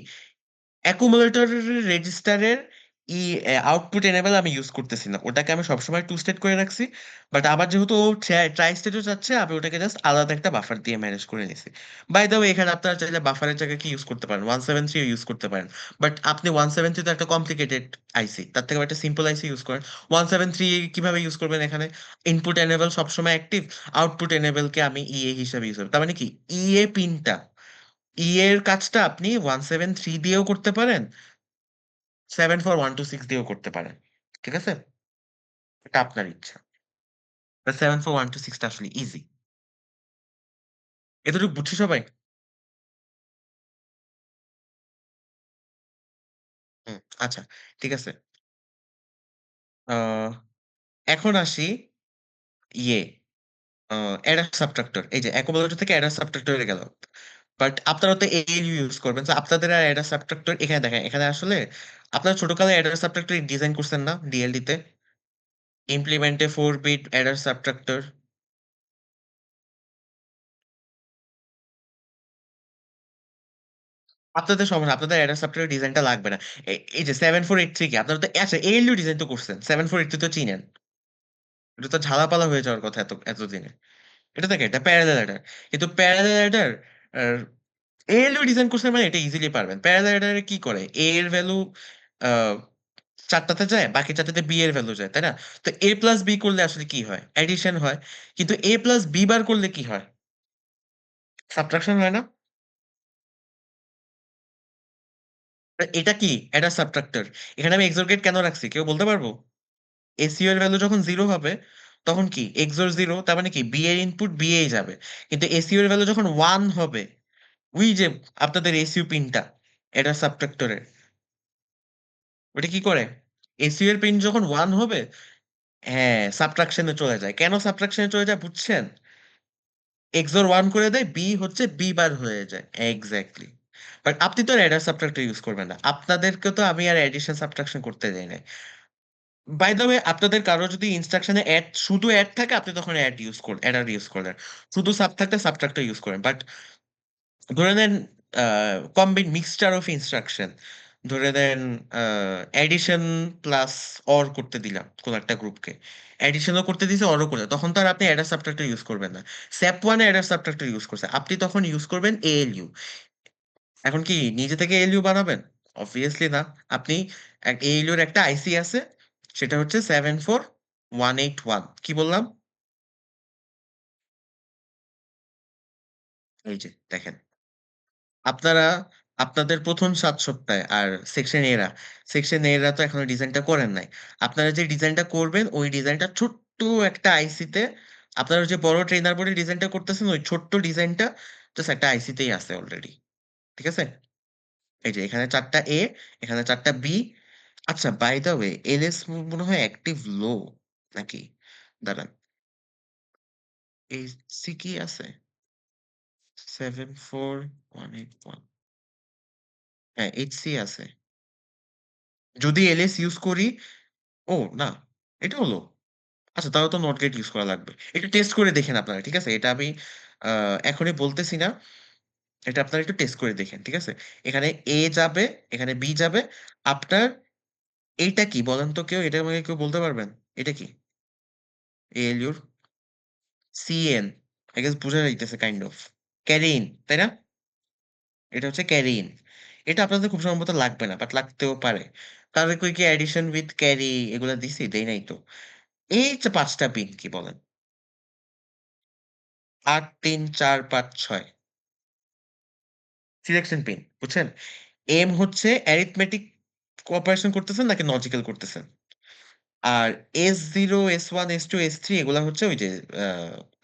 অ্যাকুমুলেটর রেজিস্টারের ই আউটপুট এনেবল আমি ইউজ করতেছি না, ওটাকে আমি সবসময় 2 স্টেট করে রাখছি। বাট আবার যেহেতু ও ট্রাই স্টেটও চাচ্ছে, আমি ওটাকে জাস্ট আলাদা একটা বাফার দিয়ে ম্যানেজ করে নিছি। বাই দ্য ওয়ে, এখানে আপনারা চাইলে বাফারের জায়গায় কি ইউজ করতে পারেন, 173 ইউজ করতে পারেন। বাট আপনি 173 তো একটা কমপ্লিকেটেড আইসি, তার থেকে একটা সিম্পল আইসি ইউজ করেন। 173 কিভাবে ইউজ করবেন? এখানে ইনপুট এনেবল সবসময় অ্যাক্টিভ, আউটপুট এনেবলকে আমি ইএ হিসাবে ইউজ করি। তার মানে কি ইএ পিনটা, ই এর কাজটা আপনি 173 দিয়েও করতে পারেন, 74126 দিয়েও করতে পারেন। ঠিক আছে? এটা আপনার ইচ্ছা। 74126 টা আসলে ইজি। এতটুকু বুঝছি সবাই? হুম, আচ্ছা, ঠিক আছে। আহ এখন আসি ইয়ে অ্যাডার সাবট্রাক্টর, এই যে অ্যাকুমুলেটর থেকে অ্যাডার সাবট্রাক্টরে গেল। বাট আপনারা তো এএলইউ ইউজ করবেন, তো আপনাদের আর অ্যাডার সাবট্রাক্টর এখানে দেখেন, এখানে আসলে আপনারা ছোটকালে অ্যাডার সাবট্রাক্টর ডিজাইন করছেন না ডিএলডি তে? ইমপ্লিমেন্টে 4 বিট অ্যাডার সাবট্রাক্টর। আপনাদের সমস্যা, আপনাদের অ্যাডার সাবট্রাক্টর ডিজাইনটা লাগবে না। এই যে 7483 কি আপনারা তো আচ্ছা এএলইউ ডিজাইন তো করছেন, 7483 তো চিনেন। এটা তো ঝালাপালা হয়ে যাওয়ার কথা এতদিনে। এটা দেখে এটা প্যারালাল অ্যাডার, কিন্তু প্যারালাল অ্যাডার এএলইউ ডিজাইন করছেন মানে এটা ইজিলি পারবেন। প্যারালাল অ্যাডারে কি করে, এ এর ভ্যালু চারটাতে যায়, বাকি চারটাতে বি এর ভ্যালু যায়, তাই না? তো এ প্লাস বি করলে আসলে কি হয়, অ্যাডিশন হয়। কিন্তু এ প্লাস বি বার করলে কি হয়, সাবট্রাকশন হয় না? এটা কি, এটা সাবট্রাক্টর। এখানে আমি এক্সোর গেট কেন রাখছি কেউ বলতে পারবো? এসইউ এর ভ্যালু যখন জিরো হবে তখন কি এক্সোর জিরো, তার মানে কি বি এর ইনপুট বি এই যাবে। কিন্তু এসইউ এর ভ্যালু যখন ওয়ান হবে, ওই যে আপনাদের এসইউ পিনটা, এটা সাবট্রাক্টরের, ওটা কি করে, এসইউ এর পিন যখন ওয়ান হবে, হ্যাঁ সাবট্রাকশনে চলে যায়। কেন সাবট্রাকশনে চলে যায় বুঝছেন? এক্সোর ওয়ান করে দেয়, বি হচ্ছে বি বার হয়ে যায়, এক্স্যাক্টলি। বাট আপনি তো অ্যাডার সাবট্রাক্টর ইউজ করবেন না, আপনাদেরকে তো আমি আর এডিশন সাবট্রাকশন করতে দেই না। বাই দ্য ওয়ে, আপনাদের কারো যদি ইনস্ট্রাকশনে অ্যাড, শুধু অ্যাড থাকে আপনি তখন অ্যাড ইউজ করেন, অ্যাডার ইউজ করেন। শুধু সাব থাকলে সাবট্রাক্টর ইউজ করেন। বাট ধরে নেন কম্বিন মিক্সচার অফ ইনস্ট্রাকশন, ধরে নেন অ্যাডিশন প্লাস অর করতে দিলাম কোন একটা গ্রুপকে, অ্যাডিশনও করতে দিছে অরও করতে, তখন তো আর আপনি অ্যাডার সাবট্রাক্টর ইউজ করবেন না। স্যাপ ওয়ানে অ্যাডার সাবট্রাক্টর ইউজ করছে, আপনি তখন ইউজ করবেন এএলইউ। এখন কি নিজে থেকে এএলইউ বানাবেন? অবভিয়াসলি না। আপনি এএলইউ এর একটা আইসি আছে, সেটা হচ্ছে 74181। কি বললাম? এই যে দেখেন, আপনারা আপনাদের প্রথম ৭ সপ্তাহে আর সেকশন এরা তো এখনো ডিজাইনটা করেন নাই। আপনারা যে ডিজাইনটা করবেন ওই ডিজাইনটা ছোট্ট একটা আইসিতে, আপনারা যে বড় ট্রেনার বোর্ডে ডিজাইনটা করতেছেন ওই ছোট্ট ডিজাইনটা জাস্ট একটা আইসিতেই আছে অলরেডি। ঠিক আছে? এই যে এখানে 4টা এ, এখানে 4টা বি। আচ্ছা বাই দ্য ওয়ে, এলএস মনে হয় অ্যাক্টিভ লো নাকি? দাঁড়ান, এইচসি কি আছে? 74181, হ্যাঁ এইচসি আছে। যদি এলএস ইউজ করি, ও না, এটা হলো, আচ্ছা তাহলে তো নট গেট ইউজ করা লাগবে। একটু টেস্ট করে দেখেন আপনারা, ঠিক আছে? এটা আমি এখনই বলতেছি না, এটা আপনারা একটু টেস্ট করে দেখেন, ঠিক আছে? এখানে এ যাবে, এখানে বি যাবে। আপনার এইটা কি বলেন তো, কেউ এটা আমাকে কেউ বলতে পারবেন? এটা কি এএলইউর সিএন? আই গেস বোঝা যাইতেছে কাইন্ড অফ ক্যারিন, তাই না? এটা হচ্ছে ক্যারিন। এটা আপনাদের খুব সম্ভবত লাগবে না, বাট লাগতেও পারে। তাহলে কই কি অ্যাডিশন উইথ ক্যারি এগুলা দিছি, দেই নাই তো। এই যে 5টা পিন কি বলেন, ৮ ৩ ৪ ৫ ৬ সিলেকশন পিন, বুঝছেন? এম হচ্ছে অ্যারিথমেটিক অপারেশন করতেছেন নাকি লজিক্যাল করতেছেন। আর S0 S1 S2 S3 এগুলা হচ্ছে ওই যে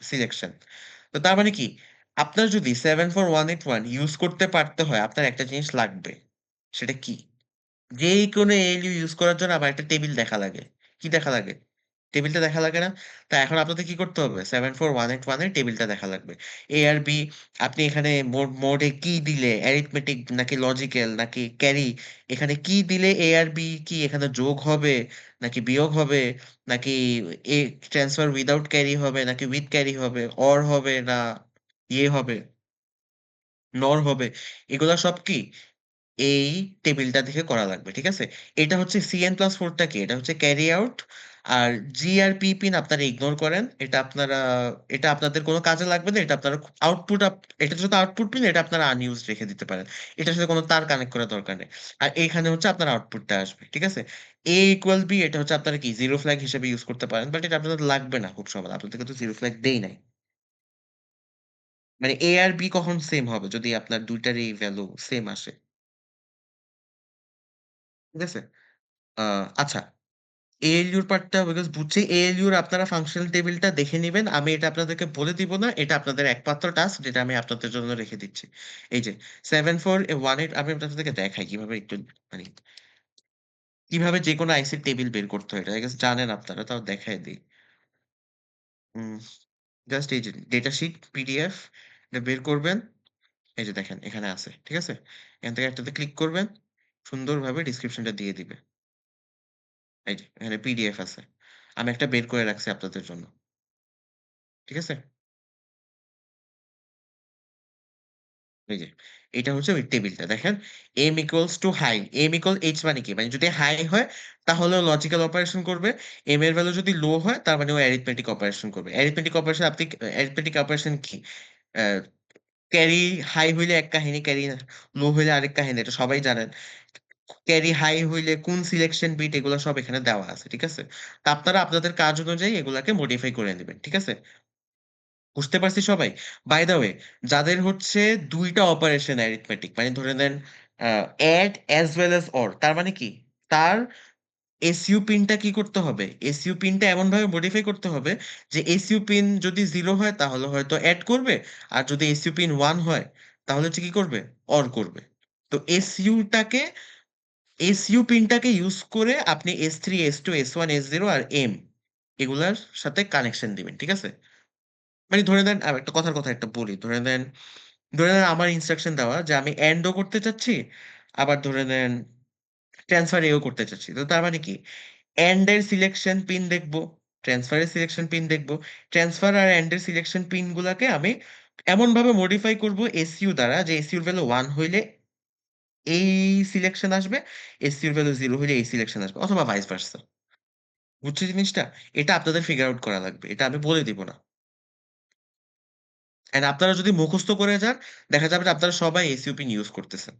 সিলেকশন। তো তার মানে কি, আপনার যদি 74181 ইউজ করতে পারতে হয় আপনার একটা জিনিস লাগবে। সেটা কি? যেকোনো এএলইউ ইউজ করার জন্য আমার একটা টেবিল দেখা লাগে। কি দেখা লাগে? টেবিলটা দেখা লাগে না? তা এখন আপনাদের কি করতে হবে? 74181 এর টেবিলটা দেখা লাগবে। এ আর বি, আপনি এখানে মোডে কি দিলে অ্যারিথমেটিক নাকি লজিক্যাল নাকি ক্যারি, এখানে কি দিলে এ আর বি কি এখানে যোগ হবে নাকি বিয়োগ হবে, নাকি এ ট্রান্সফার উইদাউট ক্যারি হবে নাকি উইথ ক্যারি হবে, অর হবে না ইয়ে হবে, নর হবে, এগুলা সব কি এই টেবিলটা দেখে করা লাগবে, ঠিক আছে? এটা হচ্ছে CN+4 টা কি? এটা হচ্ছে ক্যারি আউট। আর জি আর পি পিন আপনারা ইগনোর করেন। এটা আপনারা, এটা আপনাদের কোনো কাজে লাগবে না। এটা আপনারা আউটপুট এটা যেহেতু আউটপুট পিন, এটা আপনারা আনইউজড রেখে দিতে পারেন। এটার সাথে কোনো তার কানেক্ট করার দরকার নেই। আর এইখানে হচ্ছে আপনার আউটপুটটা আসবে, ঠিক আছে? এ ইকুয়াল বি, এটা হচ্ছে আপনারা কি জিরো ফ্ল্যাগ হিসেবে ইউজ করতে পারেন, বাট এটা আপনাদের লাগবে না খুব সহজ, আপনাদেরকে তো জিরো ফ্ল্যাগ দেই নাই। মানে এ আর বি কখন সেম হবে যদি আপনার দুইটারই ভ্যালু সেম আসে, ঠিক আছে? আচ্ছা, এএলইউর পার্টটা বিকজ বুঝছি, এএলইউর আপনারা ফাংশনাল টেবিলটা দেখে নিবেন। আমি এটা আপনাদেরকে বলে দিব না, এটা আপনাদের একমাত্র টাস্ক যেটা আমি আপনাদের জন্য রেখে দিচ্ছি। এই যে 7418, আমি আপনাদেরকে দেখাই কিভাবে একটু, মানে কিভাবে যে কোনো আইসির টেবিল বের করতে হয়, এটা I guess জানেন আপনারা, তাও দেখাই দিই। উম জাস্ট এই যে ডেটা শিট পিডিএফ এটা বের করবেন। এই যে দেখেন এখানে আছে। ঠিক আছে? এখান থেকে একটাতে ক্লিক করবেন। সুন্দরভাবে ডেসক্রিপশনটা দিয়ে দিবে। এই যে এখানে পিডিএফ আছে। আমি একটা বের করে রাখছি আপনাদের জন্য। ঠিক আছে? এই যে এটা হচ্ছে ওই টেবিলটা দেখেন m equals to high m equal h মানে কি? মানে যদি হাই হয় তাহলে ও লজিক্যাল অপারেশন করবে। m এর ভ্যালু যদি লো হয় তার মানে ও অ্যারিথমেটিক অপারেশন করবে। অ্যারিথমেটিক অপারেশন আপনি অ্যারিথমেটিক অপারেশন কি? অ্যা ক্যারি হাই হইলে এক কাহিনী, ক্যারি লো হইলে আরেক কাহিনী। এটা সবাই জানেন। ক্যারি হাই হইলে কোন সিলেকশন বিট এগুলা সব এখানে দেওয়া আছে। ঠিক আছে? তো আপনারা আপনাদের কাজ অনুযায়ী এগুলাকে মডিফাই করে নিবেন। ঠিক আছে? বুঝতে পারছি সবাই? বাই দ্যা ওয়ে যাদের হচ্ছে ২ টা অপারেশন অ্যারিথমেটিক মানে ধরে নেন add as well as or তার মানে কি? তার এসইউ পিনটা কি করতে হবে? এসইউ পিনটা এমনভাবে মডিফাই করতে হবে যে এসইউ পিন যদি 0 হয় তাহলে হয়তো এড করবে। আর যদি এসইউ পিন 1 হয় তাহলে হচ্ছে কি করবে? অর করবে। তো এসইউ পিনটাকে ইউজ করে আপনি S3, S2, S1, S0 আর M এগুলার সাথে কানেকশন দিবেন। ঠিক আছে? মানে ধরে নেন একটা কথার কথা একটা বলি। ধরে নেন আমার ইনস্ট্রাকশন দেওয়া যে আমি এন্ড ও করতে চাচ্ছি, আবার ধরে নেন ট্রান্সফার এও করতে চাচ্ছি। তো তার মানে কি? এন্ড এর সিলেকশন পিন দেখবো, ট্রান্সফার এর সিলেকশন পিন দেখবো। ট্রান্সফার আর এন্ড এর সিলেকশন পিন গুলাকে আমি এমনভাবে মডিফাই করব এসইউ দ্বারা যে এসইউ এর ভ্যালু 1 হইলে এই সিলেকশন আসবে, এসইউ এর ভ্যালু 0 হইলে এই সিলেকশন আসবে অথবা ভাইস ভার্সা। বুঝছো জিনিসটা? এটা আপনাদের ফিগার আউট করা লাগবে। এটা আমি বলে দিব না। অ্যান্ড আপনারা যদি মুখস্থ করে যান, দেখা যাবে যে আপনারা সবাই এসইউ পিন ইউজ করতেছেন।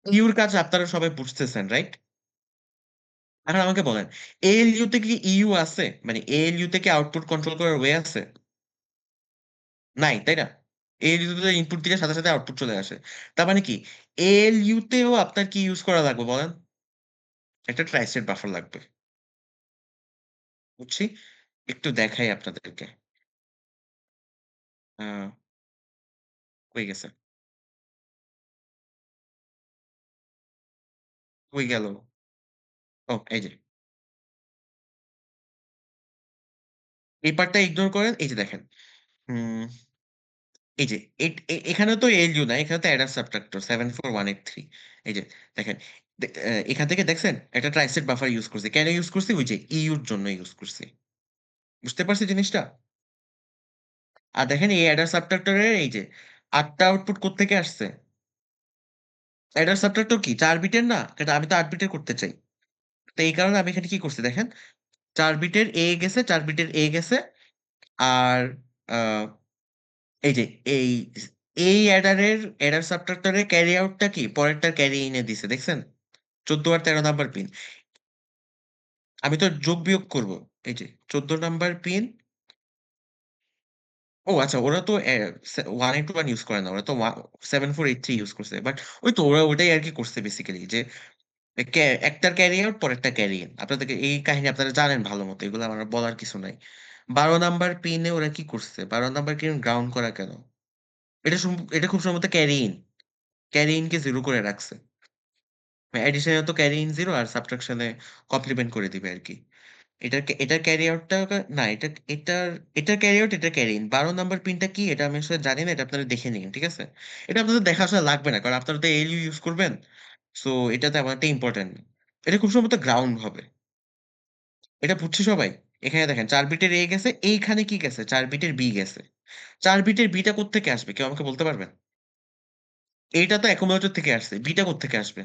ইউর কাজ আপনারা সবাই বুঝতেছেন, রাইট? এখন আমাকে বলেন, ALU তে কি ইউ আছে? মানে ALU তে কি আউটপুট কন্ট্রোল করার ওয়ে আছে? নাই, তাই না? ALU তে ইনপুট দিলে সাথে, সাথে আউটপুট চলে আসে। তার মানে কি? ALU তেও আপনার কি ইউজ করা লাগবে বলেন? একটা ট্রাইস্টেট বাফার লাগবে। বুঝছি? একটু দেখাই আপনাদেরকে। আ কই গেছে? কই গেল? ও এই যে। এই পার্টটা ইগনোর করেন। এই যে দেখেন। হুম, এই যে এখানে তো ALU না, এখানে তো অ্যাডার সাবট্রাক্টর 74183 এই যে দেখেন। এখান থেকে দেখছেন? একটা ট্রাইস্টেট বাফার ইউজ করছি। কেন ইউজ করছি? ওই যে ইউর জন্য ইউজ করছি। বুঝতে পারছি জিনিসটা? আর দেখেন এই অ্যাডার সাবট্রাক্টরের এই যে ৮ টা আউটপুট কোত্থেকে আসছে? অ্যাডার সাবট্রাক্টর কি ৪ বিটের না? কিন্তু আমি তো ৮ বিটের করতে চাই। তো এই কারণে আমি এখানে কি করছি দেখেন। ৪ বিটের A গেছে, ৪ বিটের A গেছে। আর আ এই যে এই এই অ্যাডার সাবট্রাক্টরের ক্যারি আউটটা কি পরেরটার ক্যারি ইন এ দিছে দেখছেন? ১৪ আর ১৩ নাম্বার পিন। আমি তো যোগ বিয়োগ করব। এই যে ১৪ নাম্বার পিন। ও আচ্ছা ওরা তো 1821 ইউজ করে না। ওরা তো 7483 ইউজ করছে। বাট ওই তো ওরা ওটাই আরকি করছে বেসিক্যালি যে একটার ক্যারি আউট পরেরটা ক্যারি ইন। আপনাদেরকে এই কাহিনী আপনারা জানেন ভালো মতো। এগুলো আমার বলার কিছু নাই। ১২ নাম্বার পিনে ওরা কি করছে? ১২ নাম্বার পিন গ্রাউন্ড করা কেন? এটা খুব সম্ভবত ক্যারি ইন। ক্যারি ইনকে 0 করে রাখছে। অ্যাডিশন এ তো ক্যারি ইন 0 আর সাবট্রাকশন এ কমপ্লিমেন্ট করে দিবে আরকি। এটার ক্যারি আউটটা না এটার ক্যারি আউট এটার ক্যারি ইন। ১২ নাম্বার পিনটা কি এটা আমি আসলে জানি না। এটা আপনারা দেখে নিন। ঠিক আছে? এটা আপনাদের দেখা আসলে লাগবে না। কারণ আপনারা তো ALU ইউজ করবেন। সো এটা তেমন একটা ইম্পোর্টেন্ট না। এটা খুব সম্ভবত গ্রাউন্ড হবে। এটা বুঝছে সবাই? এখানে দেখেন ৪ বিটের A গেছে, এইখানে কি গেছে? ৪ বিটের B গেছে। ৪ বিটের B টা কোত্থেকে আসবে? কেউ আমাকে বলতে পারবেন? A টা তো accumulator থেকে আসছে। B টা কোত্থেকে আসবে?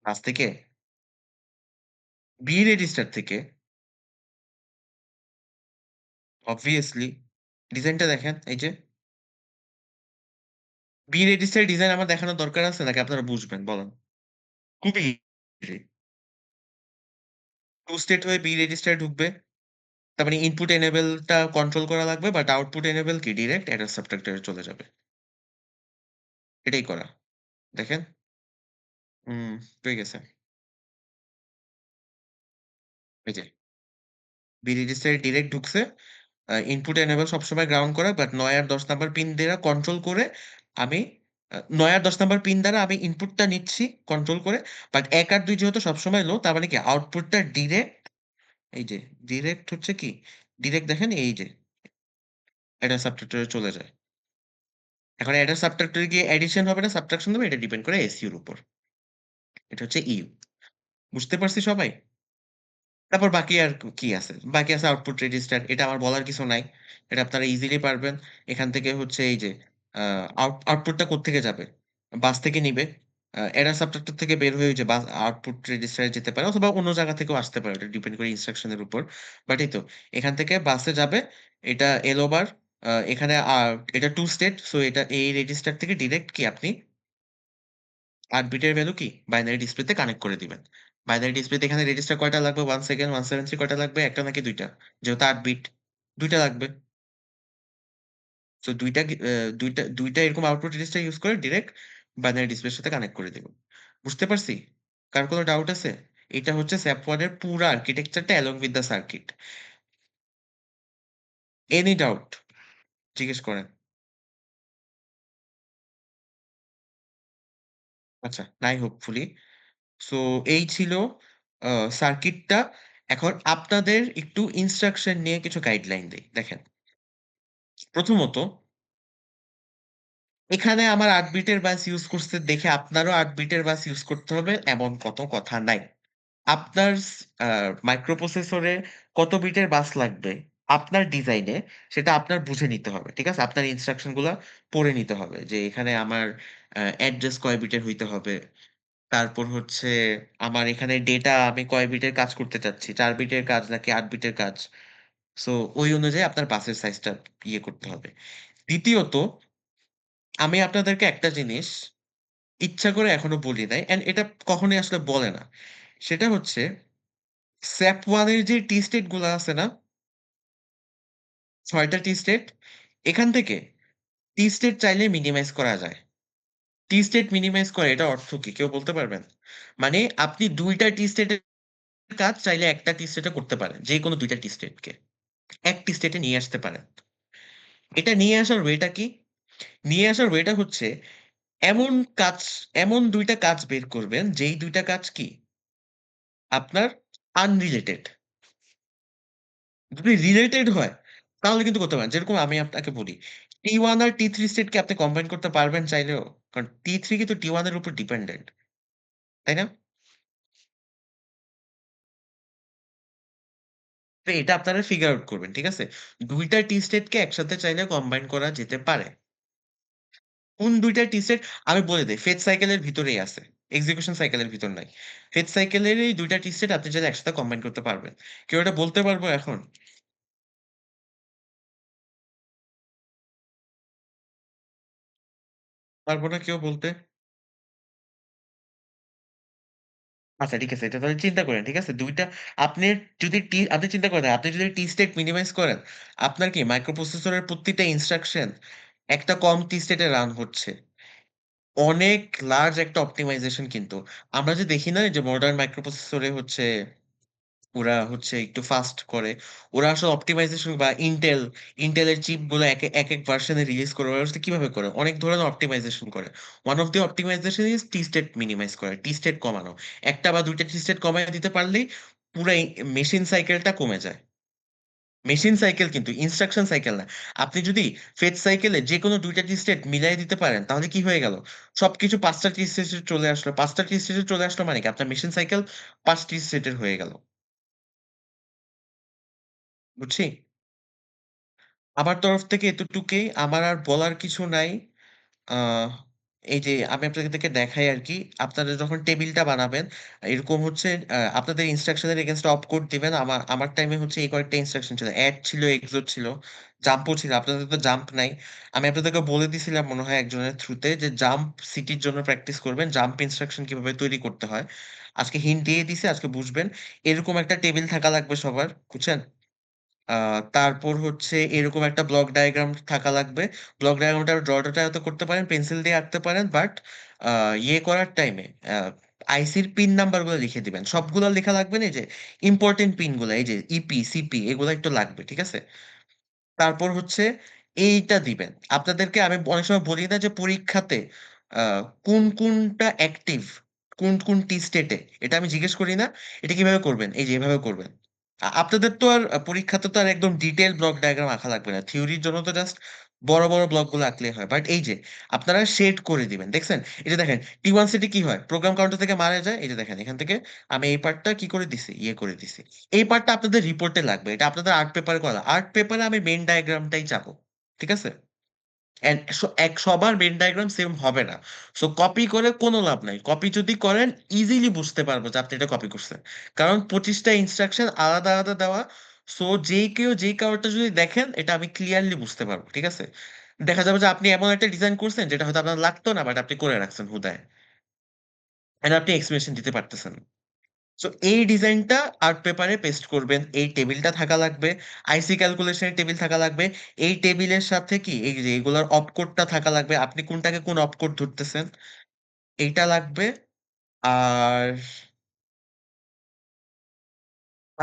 বাস থেকে? B রেজিস্টার থেকে? obviously ডিজাইনটা দেখেন এই যে। B রেজিস্টারের ডিজাইন আমার দেখানোর দরকার আছে নাকি আপনারা বুঝবেন বলেন? খুবই ইজি। 2 স্টেট হয়ে B রেজিস্টারে ঢুকবে। তার মানে ইনপুট এনেবল টা কন্ট্রোল করা লাগবে বাট আউটপুট এনেবল কি ডিরেক্ট অ্যাডার সাবট্রাক্টর এ চলে যাবে। এটাই করা। দেখেন। হয়ে গেছে। এই যে B রেজিস্টারে ডিরেক্ট ঢুকছে। ইনপুট এনেবল সবসময় গ্রাউন্ড করা বাট ৯ আর ১০ নাম্বার পিন দিয়ে কন্ট্রোল করে আমি নয় আর 10 নাম্বার পিন দ্বারা আমি ইনপুটটা নিচ্ছি কন্ট্রোল করে। বাট 1 আর 2 যেহেতু সবসময় লো, তার মানে কি আউটপুটটা ডিরেক্ট, এই যে ডিরেক্ট হচ্ছে কি, ডিরেক্ট দেখেন এই যে এটা সাবট্রাক্টরে চলে যায়। এখন এটা সাবট্রাক্টরে গিয়ে অ্যাডিশন হবে না সাবট্রাকশন হবে, এটা ডিপেন্ড করে এসইউর উপর। এটা হচ্ছে ইউ। বুঝতে পারছি সবাই? তারপর বাকি আর কি আছে? বাকি আছে আউটপুট রেজিস্টার। এটা আমার বলার কিছু নাই। এটা আপনারা ইজিলি পারবেন। এখান থেকে হচ্ছে এই যে আ আউটপুটটা কোত্থেকে যাবে? বাস থেকে নিবে। এডার সাবট্রাক্টর থেকে বের হয়ে ওই যে বাস আউটপুট রেজিস্টারে যেতে পারে অথবা অন্য জায়গা থেকেও আসতে পারে। এটা ডিপেন্ড করে ইনস্ট্রাকশনের উপর। বাট এই তো এখান থেকে বাসে যাবে। এটা এলো বার। এখানে এটা 2 স্টেট। সো এটা এই রেজিস্টার থেকে ডিরেক্ট কি আপনি ৮ বিটের ভ্যালু কি বাইনারি ডিসপ্লেতে কানেক্ট করে দিবেন। বাইনারি ডিসপ্লেতে এখানে রেজিস্টার কয়টা লাগবে? 1 সেকেন্ড 173 কয়টা লাগবে? ১ টা নাকি ২ টা? যেহেতু ৮ বিট ২ টা লাগবে। সো ২ টা ২ টা এরকম আউটপুট রেজিস্টার ইউস করে ডিরেক্ট বাইনারি ডিসপ্লের সাথে কানেক্ট করে দিব। বুঝতে পারছি? কারো কোনো ডাউট আছে? এটা হচ্ছে SAP1 এর পুরা আর্কিটেকচারটা along with the circuit. Any doubt? জিজ্ঞেস করেন। আচ্ছা, নাই হোপফুলি। সো এই ছিল আ সার্কিটটা। এখন আপনাদের একটু ইনস্ট্রাকশন নিয়ে কিছু গাইডলাইন দেই। দেখেন, প্রথমত এখানে আমার ৮ বিটের বাস ইউজ করছে দেখে আপনারও ৮ বিটের বাস ইউজ করতে হবে এমন কত কথা নাই। আপনার মাইক্রোপ্রসেসরে কত বিটের বাস লাগবে আপনার ডিজাইনে সেটা আপনার বুঝে নিতে হবে। ঠিক আছে? আপনার ইনস্ট্রাকশন গুলা পড়ে নিতে হবে যে এখানে আমার অ্যাড্রেস কয় বিটের হইতে হবে। তারপর হচ্ছে আমার এখানে ডেটা আমি কয় বিটের কাজ করতে চাচ্ছি। ৪ বিটের কাজ নাকি ৮ বিটের কাজ। সো ওই অনুযায়ী আপনার বাসের সাইজটা ইয়ে করতে হবে। দ্বিতীয়ত আমি আপনাদেরকে একটা জিনিস ইচ্ছা করে এখনো বলি নাই অ্যান্ড এটা কখনোই আসলে বলে না। সেটা হচ্ছে SAP1 এর যে টি স্টেট গুলা আছে না? ৬ টা টি স্টেট, এখান থেকে টি স্টেট চাইলে মিনিমাইজ করা যায়। টি স্টেট মিনিমাইজ করা এটার অর্থ কি? কেউ বলতে পারবেন? মানে আপনি ২ টা টি স্টেটের কাজ চাইলে একটা টি স্টেটে করতে পারেন। যেকোনো ২ টা টি স্টেটকে। ১ টি স্টেটে নিয়ে আসতে পারেন। এটা নিয়ে আসার ওয়েটা কি? নিয়ে আসার ওয়েটা হচ্ছে এমন কাজ, এমন ২ টা কাজ বের করবেন যেই ২ টা কাজ কি? আপনার আনরিলেটেড। যদি রিলেটেড হয় তাহলে কিন্তু করতে পারেন। যেরকম আমি আপনাকে বলি, T1 আর T3 স্টেট কে আপনি কম্বাইন করতে পারবেন চাইলেও? কারণ T3 কিন্তু T1 এর উপর ডিপেন্ডেন্ট। তাই না? তো এটা আপনারা ফিগার আউট করবেন। ঠিক আছে? ২ টা টি স্টেট কে একসাথে চাইলে কম্বাইন করা যেতে পারে। কোন ২ টা টি স্টেট আমি বলে দেই। ফেজ সাইকেল এর ভিতরেই আছে। এক্সিকিউশন সাইকেল এর ভিতর নাই। ফেজ সাইকেল এরই ২ টা টি স্টেট আপনি চাইলে একসাথে কম্বাইন করতে পারবেন। কেউ এটা বলতে পারবো এখন? পারব না কেউ বলতে? আচ্ছা ঠিক আছে। এটা তাহলে চিন্তা করেন। ঠিক আছে? ২ টা আপনি যদি আপনি চিন্তা করেন, আপনি যদি টি স্টেট মিনিমাইজ করেন, আপনার কি মাইক্রোপ্রসেসরের প্রতিটা ইনস্ট্রাকশন একটা কম টি স্টেটে রান হচ্ছে। অনেক লার্জ একটা অপ্টিমাইজেশন কিন্তু। আমরা যে দেখি না যে মডার্ন মাইক্রোপ্রসেসরে হচ্ছে ওরা হচ্ছে একটু ফাস্ট করে। ওরা আসলে অপ্টিমাইজেশন বা Intel এর চিপগুলো একেক ভার্শনে রিলিজ করে। ওরা আসলে কিভাবে করে? অনেক ধরনের অপ্টিমাইজেশন করে। One of the optimisation is T state minimise করা, টি স্টেট কমানো। ১ টা বা ২ টা টি স্টেট কমায় দিতে পারলেই পুরা মেশিন সাইকেলটা কমে যায়। মেশিন সাইকেল কিন্তু ইনস্ট্রাকশন সাইকেল না। আপনি যদি ফেজ সাইকেলে যেকোনো ২ টা টি স্টেট মিলায় দিতে পারেন তাহলে কি হয়ে গেল? সবকিছু ৫ টা টি স্টেটে চলে আসলো। ৫ টা টি স্টেটে চলে আসলো মানে কি? আপনার মেশিন সাইকেল ৫ টি স্টেটের হয়ে গেল। বুঝছি? আমার তরফ থেকে এতটুকুই। আমার আর বলার কিছু নাই। আ এই যে আমি আপনাদেরকে দেখাই আরকি। আপনারা যখন টেবিলটা বানাবেন, এরকম হচ্ছে আপনাদের ইনস্ট্রাকশন এর এগেইনস্ট অপ কোড দিবেন। আমার টাইমে হচ্ছে এই কয়েকটা ইনস্ট্রাকশন ছিল। এড ছিল, এক্সিট ছিল, জাম্পও ছিল। আপনাদের তো জাম্প নাই। আমি আপনাদেরকে বলে দিছিলাম মনে হয় একজনের থ্রুতে যে জাম্প সিটির জন্য প্র্যাকটিস করবেন। জাম্প ইনস্ট্রাকশন কিভাবে তৈরি করতে হয়। আজকে হিন্ট দিয়ে দিছি, আজকে বুঝবেন। এরকম একটা টেবিল থাকা লাগবে সবার। বুঝছেন? আ তারপর হচ্ছে এরকম একটা ব্লক ডায়াগ্রাম থাকা লাগবে। ব্লক ডায়াগ্রামটা ড্র-টটা তো করতে পারেন, পেন্সিল দিয়ে আঁকতে পারেন। বাট আ ইয়ে করার টাইমে আইসির পিন নাম্বার গুলো লিখে দিবেন। সবগুলা লেখা লাগবে না এই যে ইম্পোর্টেন্ট পিন গুলা এই যে ইপি, সিপি এগুলা একটু লাগবে। ঠিক আছে? তারপর হচ্ছে এইটা দিবেন। আপনাদেরকে আমি অনেক সময় বলি না যে পরীক্ষাতে কোনটা অ্যাক্টিভ, কোন টি স্টেটে, এটা আমি জিজ্ঞেস করি না। এটা কিভাবে করবেন? এই যে এভাবে করবেন। আপনাদের তো আর পরীক্ষাতে তো আর একদম ডিটেল ব্লক ডায়াগ্রাম আঁকা লাগবে না, থিওরির জন্য তো জাস্ট বড় বড় ব্লকগুলো আঁকলে হয়। বাট এই যে আপনারা শেড করে দিবেন, দেখছেন? এই যে দেখেন T1 সেটে কি হয়, প্রোগ্রাম কাউন্টার থেকে মারা যায়। এই যে দেখেন এখান থেকে আমি এই পার্টটা কি করে দিছি, ইয়ে করে দিছি। এই পার্টটা আপনাদের রিপোর্টে লাগবে, এটা আপনাদের আর্ট পেপারে করা। আর্ট পেপারে আমি মেইন ডায়াগ্রামটাই চাবো, ঠিক আছে? এন্ড সবার ভেন ডায়াগ্রাম সেম হবে না। সো কপি করে কোনো লাভ নাই। কপি যদি করেন ইজিলি বুঝতে পারবো যে আপনি এটা কপি করছেন, কারণ 25টা ইনস্ট্রাকশন আলাদা আলাদা দেওয়া। সো কেউ যেই কারোরটা যদি দেখেন এটা আমি ক্লিয়ারলি বুঝতে পারবো, ঠিক আছে? দেখা যাবে যে আপনি এমন একটা ডিজাইন করছেন যেটা হয়তো আপনার লাগতো না, বাট আপনি করে রাখছেন হুদায়, এন্ড আপনি এক্সপ্লেনেশন দিতে পারতেছেন। সো এই ডিজাইনটা আর্ট পেপারে পেস্ট করবেন। এই টেবিলটা থাকা লাগবে, আইসি ক্যালকুলেশনের টেবিল থাকা লাগবে। এই টেবিলের সাথে কি এই যে এগুলোর অপকোডটা থাকা লাগবে, আপনি কোনটাকে কোন অপকোড ধরতেছেন এইটা লাগবে। আর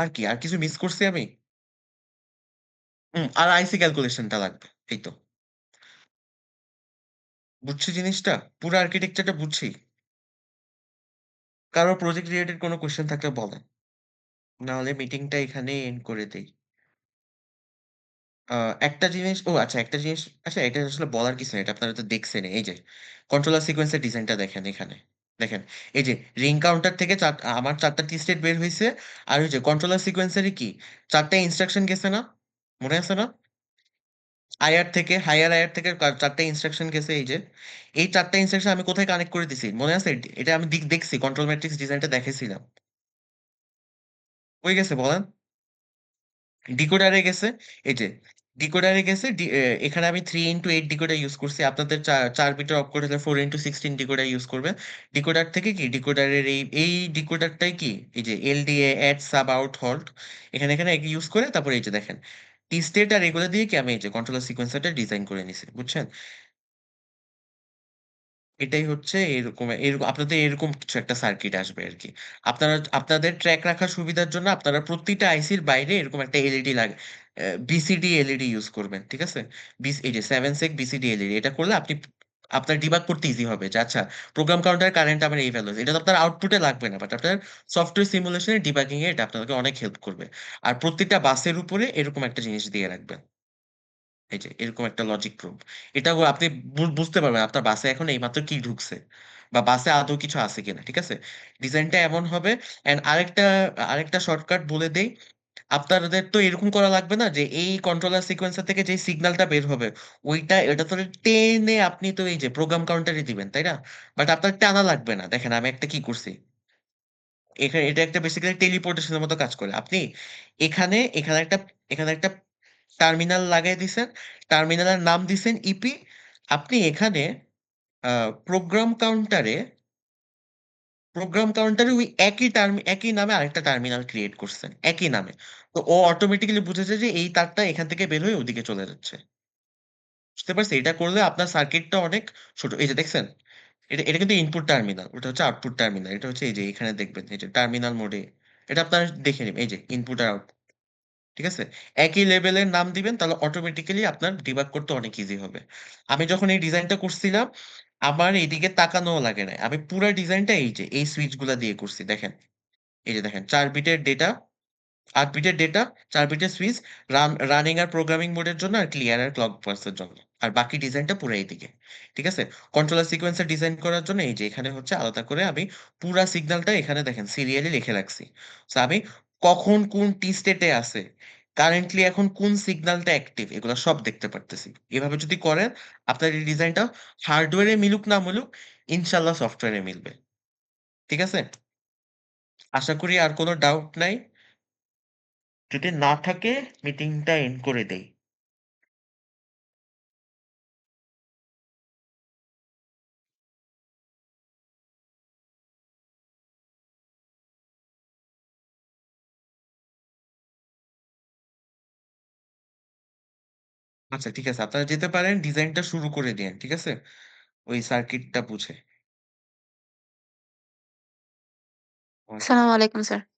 আর কি, আর কিছু মিস করছি আমি? আর আইসি ক্যালকুলেশনটা লাগবে। এই তো, বুঝছি জিনিসটা, পুরো আর্কিটেকচারটা বুঝছি। কারো প্রজেক্ট রিলেটেড কোনো কোয়েশ্চেন থাকলে বলেন, না হলে মিটিংটা এখানেই এন্ড করে দেই। একটা জিনিস, ও আচ্ছা একটা জিনিস, আচ্ছা এটা আসলে বলার কিছু না, এটা আপনারা তো দেখছেন। এই যে কন্ট্রোলার সিকোয়েন্সের ডিজাইনটা দেখেন এখানে, দেখেন এই যে রিং কাউন্টার থেকে আমার 4টা টি স্টেট বের হয়েছে। আর ওই যে কন্ট্রোলার সিকোয়েন্সারে কি 4টা ইনস্ট্রাকশন গেছে না, মনে আছে না? আয়ার থেকে, হায়ার আয়ার থেকে 4টা ইনস্ট্রাকশন গেছে। এই যে এই 4টা ইনস্ট্রাকশন আমি কোথায় কানেক্ট করে দিছি মনে আছে? এটা আমি দেখছি, কন্ট্রোল ম্যাট্রিক্স ডিজাইনটা দেখেছিলাম। কই গেছে বলেন? ডিকোডারে গেছে। এই যে ডিকোডারে গেছে। এখানে আমি 3x8 ডিকোডার ইউজ করছি। আপনাদের 4 বিটের অপকোড হলে 4x16 ডিকোডার ইউজ করবেন। ডিকোডার থেকে কি ডিকোডারের এই এই ডিকোডারটাই কি এই যে LDA add sub out halt এখানে এখানে ইউজ করে তারপরে এই যে দেখেন টি স্টেট আর এগুলো দিয়ে কি আমি এই যে কন্ট্রোলার সিকোয়েন্সারটা ডিজাইন করে নিছি, বুঝছেন? এটাই হচ্ছে এরকম এরকম আপনাদের এরকম কিছু একটা সার্কিট আসবে আর কি। আপনারা আপনাদের ট্র্যাক রাখার সুবিধার জন্য আপনারা প্রতিটা আইসির বাইরে এরকম একটা এলইডি লাগে, বিসিডি এলইডি ইউজ করবেন, ঠিক আছে? এই যে 7 সেক বিসিডি এলইডি, এটা করলে আপনি আপনার ডিবাগ করতে ইজি হবে যে আচ্ছা প্রোগ্রাম কাউন্টার কারেন্ট আমার এই ভ্যালু, এটা তো আপনার আউটপুটে লাগবে না, বাট আপনার সফটওয়্যার সিমুলেশনে ডিবাগিং এ এটা আপনাকে অনেক হেল্প করবে। আর প্রত্যেকটা বাসের উপরে এরকম একটা জিনিস দিয়ে রাখবেন, এই যে এরকম একটা লজিক প্রুফ। এটা আপনি বুঝতে পারবেন আপনার বাসে এখন এইমাত্র কি ঢুকছে বা বাসে আদৌ কিছু আছে কিনা, ঠিক আছে? ডিজাইনটা এমন হবে। এন্ড আরেকটা আরেকটা শর্টকাট বলে দেই, আপনাদের তো এরকম করা লাগবে না যে এই কন্ট্রোলার সিকোয়েন্সার থেকে যে সিগন্যালটা বের হবে ওইটা এটা তো টেনে আপনি তো এই যে প্রোগ্রাম কাউন্টারে দিবেন, তাই না? বাট আপনার টানা লাগবে না। দেখেন আমি একটা কি করছি এখানে, এটা একটা বেসিক্যালি টেলিপোর্টেশনের মতো কাজ করে। আপনি এখানে এখানে একটা টার্মিনাল লাগাই দিছেন, টার্মিনালের নাম দিছেন ইপি। আপনি এখানে প্রোগ্রাম কাউন্টারে ওই একই নামে আরেকটা টার্মিনাল ক্রিয়েট করছেন একই নামে। তো ও অটোমেটিক্যালি বুঝেছে যে এই তারটা এখান থেকে বের হয়ে ওদিকে চলে যাচ্ছে। বুঝতে পারছি? এটা করলে আপনার সার্কিটটা অনেক ছোট। এই যে দেখছেন, এটা এটা কিন্তু ইনপুট টার্মিনাল, ওটা হচ্ছে আউটপুট টার্মিনাল। এটা হচ্ছে এই যে এখানে দেখবেন এই যে টার্মিনাল মোডে, এটা আপনারা দেখে নিন এই যে ইনপুট আর আউটপুট, ঠিক আছে? একই লেভেলের নাম দিবেন, তাহলে অটোমেটিক্যালি আপনার ডিবাগ করতে অনেক ইজি হবে। আমি যখন এই ডিজাইনটা করছিলাম আমার এইদিকে তাকানোও লাগে না, আমি পুরো ডিজাইনটা এই যে এই সুইচ গুলা দিয়ে করছি। দেখেন এই যে দেখেন 4 বিটের ডেটা, 8 বিটের ডেটা, 4 বিটের সুইচ, রানিং আর প্রোগ্রামিং মোডের জন্য, আর ক্লিয়ার আর ক্লক বাসের জন্য। আর বাকি ডিজাইনটা পুরো এইদিকে, ঠিক আছে? কন্ট্রোলার সিকোয়েন্সার ডিজাইন করার জন্য এই যে এখানে হচ্ছে আলাদা করে আমি পুরা সিগন্যালটা এখানে দেখেন সিরিয়ালি লিখে রাখছি। তো আমি কখন কোন টি স্টেটে আছে, কারেন্টলি এখন কোন সিগন্যালটা অ্যাক্টিভ, এগুলো সব দেখতে পারতেছি। এভাবে যদি করেন আপনার এই ডিজাইনটা হার্ডওয়্যারে মিলুক না মিলুক ইনশাল্লাহ সফটওয়্যারে মিলবে, ঠিক আছে? আশা করি আর কোনো ডাউট নাই। যদি না থাকে মিটিংটা এন্ড করে দেই। আচ্ছা ঠিক আছে, আপনারা যেতে পারেন, ডিজাইনটা শুরু করে দিয়েন, ঠিক আছে? ওই সার্কিটটা বুঝে। সালাম আলাইকুম স্যার।